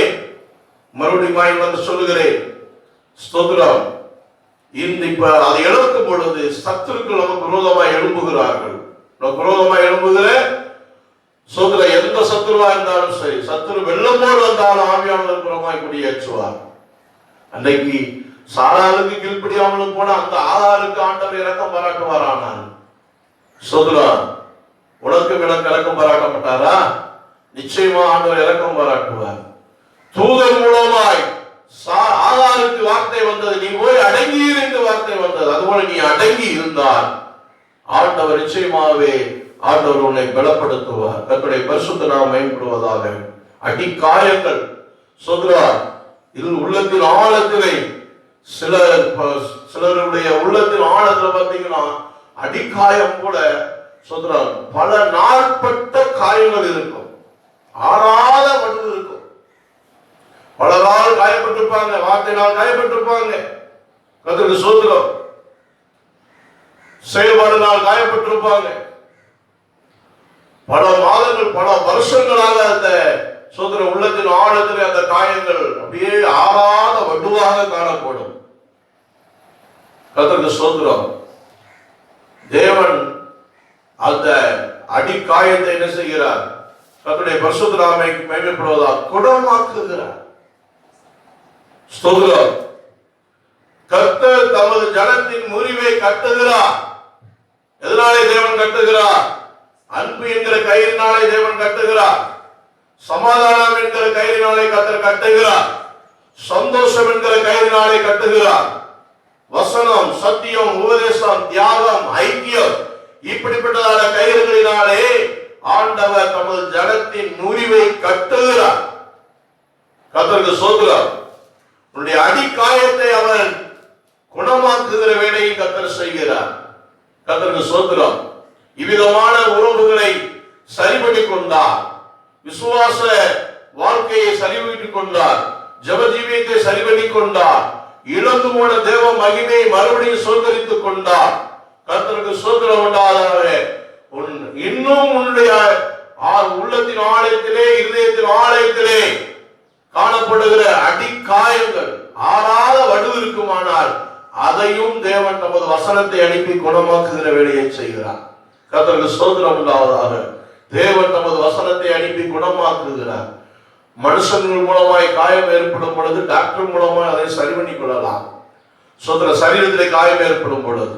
மறுபடியும் வந்து சொல்லுகிறேன், ஸ்தோத்திரம், இப்ப அதை இழக்கும் பொழுது சத்துருக்கள் நமக்கு விரோதமாய் எழும்புகிறார்கள். நமக்கு விரோதமாய் எழும்புகிற சோதர எந்த சத்துருவா இருந்தாலும் சரி, சத்துரு வெள்ளம் போல் வந்தாலும் ஆவியானவர் புறமாய் குடியேற்றுவார். அன்றைக்கு சாராளுக்கு கீழ்ப்படியாமலும் போன அந்த ஆதாருக்கு ஆண்டவர் இரக்கம் பாராட்டுவாரானால், சோதரா உனக்கு இறக்கம் பாராட்டப்பட்டாரா? நிச்சயமா ஆண்டவர் இரக்கம் பாராட்டுவார். தூதர் மூலமாய் ஆதாருக்கு வார்த்தை வந்தது, நீ போய் அடங்கி இருந்து வார்த்தை வந்தது. அதுபோல நீ அடங்கி இருந்தால் ஆண்டவர் நிச்சயமாவே ஆண்டவர் உன்னை பலப்படுத்துவார். கர்த்தருடைய பரிசுத்த நாமம் மேம்படுவதாக. அடிக்காயங்கள் சொல்றார், இது உள்ளத்தின் ஆழத்திலே சிலருடைய உள்ளத்தின் ஆழத்துல பார்த்தீங்கன்னா அடிக்காயம் கூட சொல்றார், பல நாள்பட்ட காயங்கள் இருக்கும், ஆறாத வடு இருக்கும். பல நாள் காயப்பட்டிருப்பாங்க, வார்த்தையினால் காயப்பட்டிருப்பாங்க. கர்த்தருக்கு ஸ்தோத்திரம். செயல்பாடுனால் காயப்பட்டிருப்பாங்க. பல மாதங்கள் பல வருஷங்களாக அந்த சோதர உள்ளத்தின் ஆழத்தில் அந்த காயங்கள் அப்படியே ஆறாத வடுவாக காணப்படும். கர்த்தருக்கு ஸ்தோத்திரம். தேவன் அந்த அடிக்காயத்தை என்ன செய்கிறார்? கர்த்தருடைய பரிசுத்த நாமத்தை மகிமைப்படுவதாக குணமாக்குகிறார். ஸ்தோத்திரம். கர்த்தர் தமது ஜனத்தின் முறிவை கட்டுகிறார். எதனாலே தேவன் கட்டுகிறார்? அன்பு என்கிற கயிறினாலே தேவன் கட்டுகிறார். சமாதானம் என்கிற கயிறினாலே கர்த்தர் கட்டுகிறார். சந்தோஷம் என்கிற கயிறினாலே கட்டுகிறார். வசனம், சத்தியம், உபதேசம், தியாகம், ஐக்கியம், இப்படிப்பட்டதான கயிறுகளினாலே ஆண்டவர் தமது ஜனத்தின் முறிவை கட்டுகிறார். கர்த்தருக்கு ஸ்தோத்திரம். உன்னுடைய அடிக்காயத்தை அவர் குணமாக்குகிற வேலையை கர்த்தர் செய்கிறார். கர்த்தருக்கு ஸ்தோத்திரம். இவ்விதமான உறவுகளை சரிபடி கொண்டார், விசுவாச வாழ்க்கையை சரிபடுத்திக் கொண்டார், ஜெப ஜீவியத்தை சரிபடி கொண்டார், இழந்து போன தேவ மகிமையை மறுபடியும் சுதந்திரித்துக் கொண்டார். கர்த்தருக்கு ஸ்தோத்திரம் உண்டாதாக. இன்னும் உன்னுடைய உள்ளத்தின் ஆலயத்திலே, இருதயத்தின் ஆலயத்திலே காணப்படுகிற அடிக்காயங்கள், ஆறாத வடு இருக்குமானால் அதையும் தேவன் நமது வசனத்தை அனுப்பி குணமாக்குகிற வேலையை செய்கிறார். கர்த்தருக்கு ஸ்தோத்திரம் உண்டாவதாக. தேவன் நமது வசனத்தை அனுப்பி குணமாக்குகிறார். மனுஷங்கள் மூலமாய் காயம் ஏற்படும் பொழுது டாக்டர் மூலமாய் அதை சரி பண்ணி கொள்ளலாம். சோதர சரீரத்திலே காயம் ஏற்படும் பொழுது,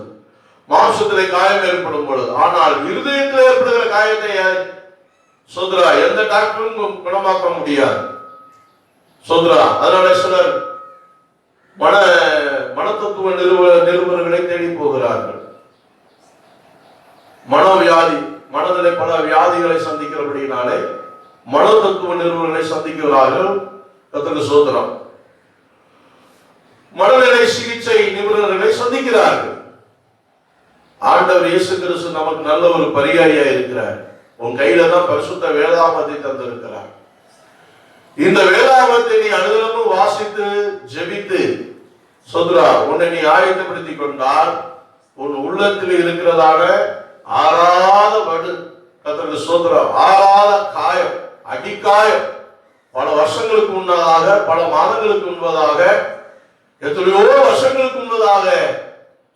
மாம்சத்திலே காயம் ஏற்படும் பொழுது, ஆனால் இருதயத்தில் ஏற்படுகிற காயத்தை சோதரா எந்த டாக்டரும் குணமாக்க முடியாது. சோதரா அதனால சிலர் மனத்தத்துவ நிருபர்களை தேடி போகிறார்கள். மனோவியாதி, மனதிலே பல வியாதிகளை சந்திக்கிறபடினாலே மனோதத்துவ நிறுவனங்களை சந்திக்கிறார்கள். கர்த்தருக்கு ஸ்தோத்திரம். மனநிலை சிகிச்சை நிபுணர்களை சந்திக்கிறார்கள். ஆண்டவர் இயேசு கிறிஸ்து நமக்கு நல்ல ஒரு பரிகாரியா இருக்கிறார். உன் கையில தான் பரிசுத்த வேதாகமத்தை தந்திருக்கிறார். இந்த வேதாகமத்தை நீ அனுதினமும் வாசித்து ஜெபித்து சோத்ரா, உன்னை நீ ஆயத்தப்படுத்திக் கொண்டால் உன் உள்ளத்தில் இருக்கிறதான ஆறாத வடு, கர்த்தருக்கு சோத்ரம், ஆறாத காயம், அடிக்காயம், பல வருஷங்களுக்கு முன்னதாக, பல மாதங்களுக்கு முன்பதாக, எத்தனையோ வருஷங்களுக்கு முன்னதாக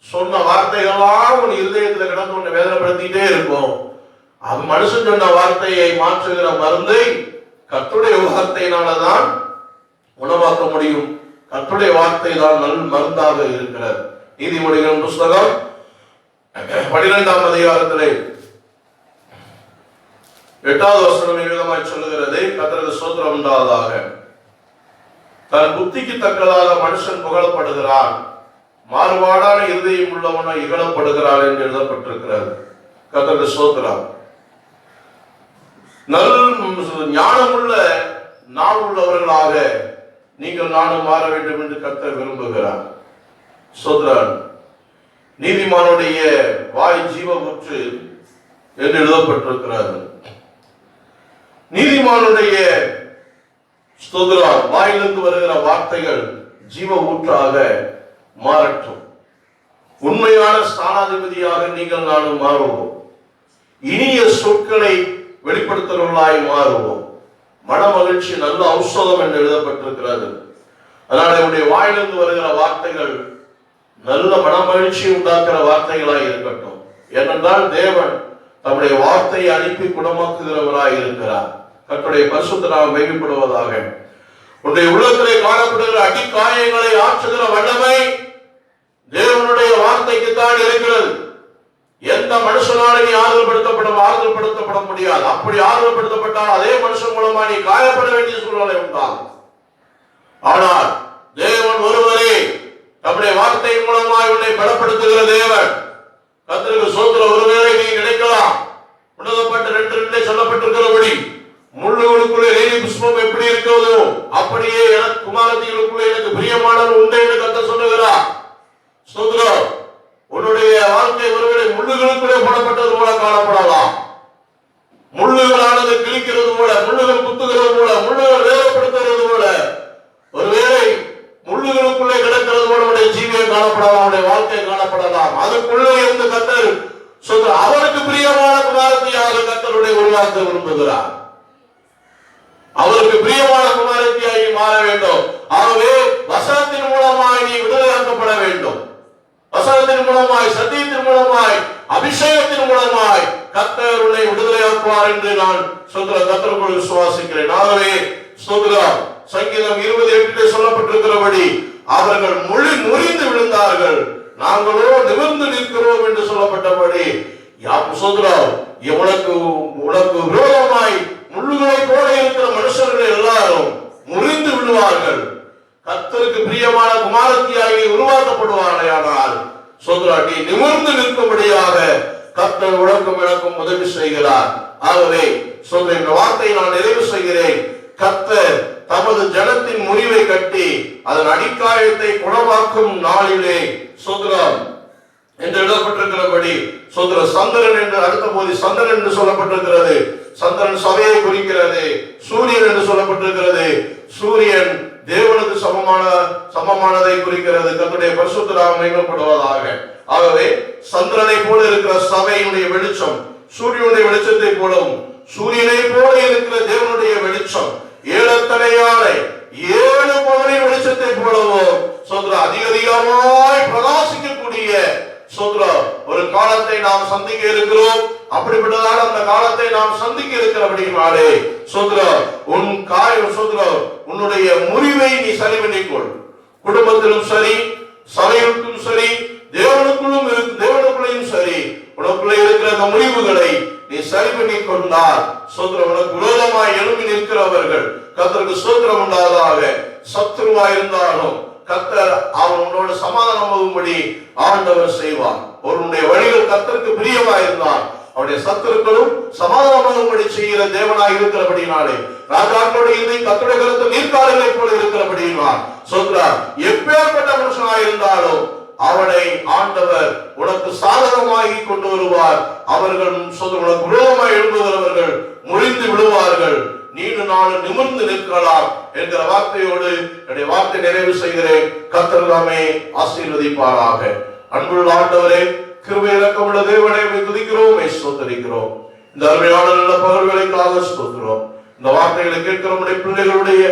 சொன்ன வார்த்தைகள்லாம் உன் இருதயத்தில் கிடந்து உன்னை வேதனைப்படுத்திட்டே இருக்கும். அது மனுஷன் சொன்ன வார்த்தையை மாற்றுகிற மருந்தை கர்த்தருடைய வார்த்தையினாலதான் குணமாக்க முடியும். கர்த்தருடைய வார்த்தை தான் நல் மருந்தாக இருக்கிறது. நீதிமொழிகள் புஸ்தகம் 12ஆம் அதிகாரத்திலே 8வது வசனம் விதமாய் சொல்லுகிறது, கர்த்தருக்கு ஸ்தோத்திரம் உண்டாவதாக. தன் புத்திக்கு தக்கதாக மனுஷன் புகழப்படுகிறான், மாறுபாடான இருதயம் உள்ளவன இகழப்படுகிறான் என்று எழுதப்பட்டிருக்கிறது. கர்த்தருக்கு ஸ்தோத்திரம். நல் ஞானமுள்ள நாள் உள்ளவர்களாக நீங்கள் நானும் மாற வேண்டும் என்று கர்த்தர் விரும்புகிறார். ஸ்தோத்திரம். நீதிமானுடைய வாய் ஜீவ ஊற்று என்று எழுதப்பட்டிருக்கிறது. நீதிமானுடைய ஸ்தோத்திரம் வாயிலிருந்து வருகிற வார்த்தைகள் ஜீவ ஊற்றாக மாறட்டும். உண்மையான ஸ்தானாதிபதியாக நீங்கள் நானும் மாறுவோம். இனிய சொற்களை வெளிப்படுத்துவர்களாய் மாறுவோம். மன மகிழ்ச்சி நல்ல ஔஷதம் என்று எழுதப்பட்டிருக்கிறது. அதனால என்னுடைய வாயிலிருந்து வருகிற வார்த்தைகள் நல்ல மன மகிழ்ச்சி உண்டாக்குற வார்த்தைகளாய் இருக்கட்டும். ஏனென்றால் தேவன் தம்முடைய வார்த்தையை அனுப்பி குணமாக்குகிறவராய் இருக்கிறார். கர்த்தருடைய பரிசுத்த நாமம் மகிமைப்படுவதாக. உன்னுடைய உள்ளத்திலே காணப்படுகிற அடிக்காயங்களை ஆற்றுகிற வல்லமை தேவனுடைய வார்த்தைக்கு தான் இருக்கிறது. எந்த மனுஷனால நீ ஆறுதல்படுத்தப்பட முடியாது. அப்படி ஆறுதல்படுத்தப்பட்டால் அதே மனுஷன் மூலமா நீ காயப்பட வேண்டிய சூழ்நிலை உண்டாகும். ஆனால் தேவன் ஒருவரே நம்முடைய வார்த்தை மூலமாய் உன்னை பலப்படுத்துகிற தேவன். கர்த்தருக்கு ஸ்தோத்திரம். ஒருவேளை நீ நினைக்கலாம், உன்னதப்பட்ட 2:2 சொல்லப்பட்டிருக்கிறபடி முள்ளுகளுக்குள்ளே ஏறி புஷ்பம் எப்படி இருக்கிறதோ அப்படியே எனக்கு குமாரத்திகளுக்குள்ளே எனக்கு பிரியமானவர் உண்டு என்று கர்த்தர் சொல்லுகிறார். ஸ்தோத்திரம். உன்னுடைய வாழ்க்கை ஒருவேளை முள்ளுகளுக்குள்ளே போடப்பட்டது போல காணப்படலாம். முள்ளுகளானது கிழிக்கிறது போல, முள்ளுகள் குத்துகிறது போல, முள்ளுகள் வேதப்படுத்துகிறது போல, ஒருவேளை முள்ளுகளுக்குள்ளே கிடக்கிறது போல உடைய ஜீவியம் காணப்படலாம், உடைய வாழ்க்கை காணப்படலாம். அதுக்குள்ளே இருந்து கர்த்தர் சொல்றார், அவருக்கு பிரியமான குமாரத்தியாக கர்த்தருடைய உருவாக்க விரும்புகிறார். அவருக்கு பிரியமான குமாரத்தியாகி மாற வேண்டும். ஆகவே வசனத்தின் மூலமாய் நீ விடுதலையாக்கப்பட வேண்டும். வசனத்தின் மூலமாய், சத்தியத்தின் மூலமாய், அபிஷேகத்தின் மூலமாய் கர்த்தர் உன்னை விடுதலையாக்குவார் என்று நான் சொல்ற கர்த்தருக்குள் விசுவாசிக்கிறேன். ஆகவே ஸ்தோத்திரம். சங்கீதம் 28 சொல்லப்பட்டிருக்கிறபடி அவர்கள் முறிந்து விழுந்தார்கள், நாங்களோ நிமிர்ந்து நிற்கிறோம் என்று சொல்லப்பட்டபடி ஸ்தோத்திரம். உனக்கு விரோதமாய் முள்ளுகளை போல இருக்கிற மனுஷர்கள் எல்லாரும் முறிந்து விழுவார்கள். கர்த்தருக்கு பிரியமான குமாரத்தியாகி உருவாக்கப்படுவார்கள். சோதராட்டி நிமிர்ந்து நிற்கும்படியாக கர்த்தர் உனக்கும் எனக்கும் உதவி செய்கிறார். ஆகவே சொல்ற இந்த வார்த்தையை நான் நிறைவு செய்கிறேன். கர்த்தர் தமது ஜனத்தின் முறிவை கட்டி அதன் அடிக்காயத்தை குணமாக்கும் நாளிலே சோதரம் என்று எழுதப்பட்டிருக்கிறபடி சோதர சந்திரன் என்று அடுத்த போது சந்திரன் என்று சொல்லப்பட்டிருக்கிறது. சந்திரன் சபையை குறிக்கிறது. சூரியன் என்று சொல்லப்பட்டிருக்கிறது. சூரியன் தேவனுக்கு சமமானதை குறிக்கிறது. கர்த்தருடைய பரிசுத்த நாமம் மகிமைப்படுவதாக. ஆகவே சந்திரனை போல இருக்கிற சபையினுடைய வெளிச்சம் சூரியனுடைய வெளிச்சத்தை போலவும், சூரியனை போல இருக்கிற தேவனுடைய வெளிச்சம் ஏழத்தனையான 7 பவனின் வெளிச்சத்தை போலவும் அதிகமாய் பிரகாசிக்கக்கூடிய ஒரு காலத்தை நாம் சந்திக்க இருக்கிறோம். அப்படிப்பட்டதான அந்த காலத்தை நாம் சந்திக்க இருக்கிறபடினாலே உன் காயம் உன்னுடைய முறிவை நீ சரி பண்ணிக்கொள். குடும்பத்திலும் சரி, சபைகளுக்கும் சரி, தேவனுக்குள்ளையும் சரி, உனக்குள்ளே இருக்கிற அந்த முறிவுகளை நீ சரி பண்ணி கொண்டால் உனக்கு விரோதமாய் எழுப்பி நிற்கிறவர்கள் கர்த்தருக்கு ஸ்தோத்திரம் உண்டாவதாக. சத்துருவா இருந்தாலும் கர்த்தர் அவன் உன்னோடு சமாதானமாகும்படி ஆண்டவர் செய்வார். அவருடைய வழிகள் கர்த்தருக்கு பிரியமாய் இருந்தால் அவருடைய சத்துருக்களும் சமாதானமாகும்படி செய்கிற தேவனாய் இருக்கிறபடினாலே ராஜாக்களோட இதை கர்த்தருடைய கருத்து நீர்க்காலங்களை போல இருக்கிறபடினால் சொல்றார், எப்பேற்பட்ட மனுஷனாய் இருந்தாலும் அவனை ஆண்டவர் உனக்கு சாதகமாகி கொண்டு வருவார். அவர்கள் உனக்கு விரோதமாய் எழும்புகிறவர்கள் முறிந்து விடுவார்கள். நீனும் நானும் நிமிர்ந்து நிற்கலாம் என்கிற வார்த்தையோடு என்னுடைய வார்த்தை நிறைவு செய்கிறேன். கர்த்தர் தாமே ஆசீர்வதிப்பாராக. அன்புள்ள ஆண்டவரே, கிருபை இரக்கமுள்ள தேவனே, துதிக்கிறோம், ஸ்தோத்திரிக்கிறோம். இந்த அருமையான நல்ல பகல் வேளைக்காக ஸ்தோத்திரம். இந்த வார்த்தைகளை கேட்கிற நம்முடைய பிள்ளைகளுடைய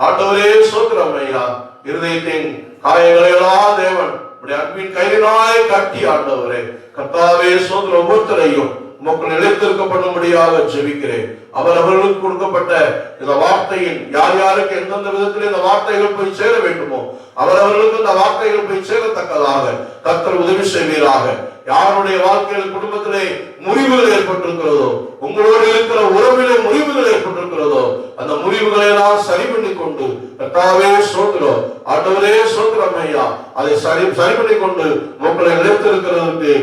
ஆண்டவரே ஸ்தோத்திரம் ஐயா. இருதயத்தின் காயங்களை எல்லாம் தேவன் உடைய அன்பின் கையினாய் கட்டி ஆண்டவரே கர்த்தாவே ஸ்தோத்திரம். ஒவ்வொருத்தரையும் மக்கள் நிலைத்திருக்கப்படும்படியாக ஜெபிக்கிறேன். அவர்களுக்கு கொடுக்கப்பட்ட இந்த வார்த்தையின் யார் யாருக்கு எந்தெந்த விதத்தில் இந்த வார்த்தைகள் போய் சேர வேண்டுமோ அவர்களுக்கு இந்த வார்த்தைகள் போய் சேரத்தக்கதாக கர்த்தர் உதவி செய்வீராக. யாருடைய வாழ்க்கையில் குடும்பத்திலே முறிவுகள் ஏற்பட்டிருக்கிறதோ, உங்களோடு இருக்கிற உறவிலே முறிவுகள் ஏற்பட்டிருக்கிறதோ, அந்த முறிவுகளை எல்லாம் சரி பண்ணி கொண்டு கர்த்தாவே ஸ்தோத்திரம் ஆண்டவரே ஸ்தோத்திரம் ஐயா, அதை சரி பண்ணி கொண்டு மக்களை நிலைத்திருக்கிறதற்கு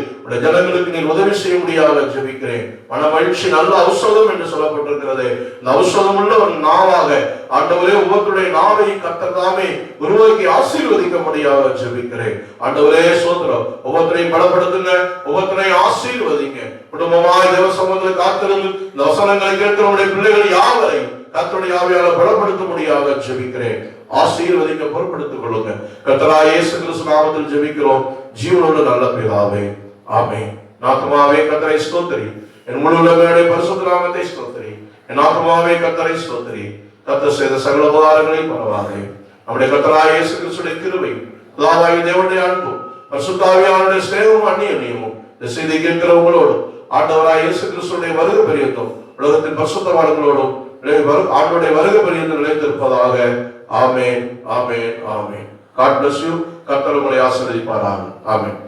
ஜனங்களுக்கு நீர் உதவி செய்ய முடியாத ஜெபிக்கிறேன். மன மகிழ்ச்சி நல்ல ஔஷதம் என்று சொல்லப்பட்டிருக்கிறது. இந்த ஔஷதம் உள்ள ஒரு நாவாக ஆண்டவரே உங்களுடைய நாவை கர்த்தர் தாமே உருவாக்கி ஆசீர்வதிக்க முடியாத ஜெபிக்கிறேன். ஆண்டவரே ஸ்தோத்திரம். ஒவ்வொருத்தரையும் பலப்படுத்துங்க, ஒவ்வொருத்தரையும் ஆசீர்வதிங்க. குடும்பமாய் தேவ சமூகத்தில் காத்திருந்து இந்த வசனங்களை கேட்கிற நம்முடைய பிள்ளைகள் யாவரையும் கர்த்தருடைய ஆவியால் பலப்படுத்த முடியாத ஜெபிக்கிறேன். ஆசீர்வதிக்க பொறுப்படுத்திக் கொள்ளுங்க. கர்த்தராகிய இயேசு கிறிஸ்து நாமத்தில் ஜெபிக்கிறோம் ஜீவனோடு நல்ல பிதாவே, ஆமென். ஆத்துமாவே கர்த்தரை ஸ்தோத்திரி, என் முழு உள்ளமே பரிசுத்த நாமத்தை ஸ்தோத்திரி. என் ஆத்துமாவே கர்த்தரை ஸ்தோத்திரி. கர்த்தர் செய்த சகல உபகாரங்களையும் பரவாதே. நம்முடைய கர்த்தராகிய இயேசு கிறிஸ்துவின் கிருபை, பிதாவாகிய தேவனுடைய அன்பும் பரிசுத்த ஆவியானவருடைய ஸ்நேகமும் அந்நியோன்யமும் இந்த செய்தியை கேட்கிறவங்களோடு ஆண்டவராகிய இயேசு கிறிஸ்துவின் வருகை பரியந்தம் உலகத்தின் பரிசுத்தவான்களோடும் ஆண்டவருடைய வருகை பரியந்தம் நிலைத்திருப்பதாக. ஆமென், ஆமென், ஆமென். God bless you. கர்த்தர் உங்களை ஆசீர்வதிப்பாராக. ஆமென்.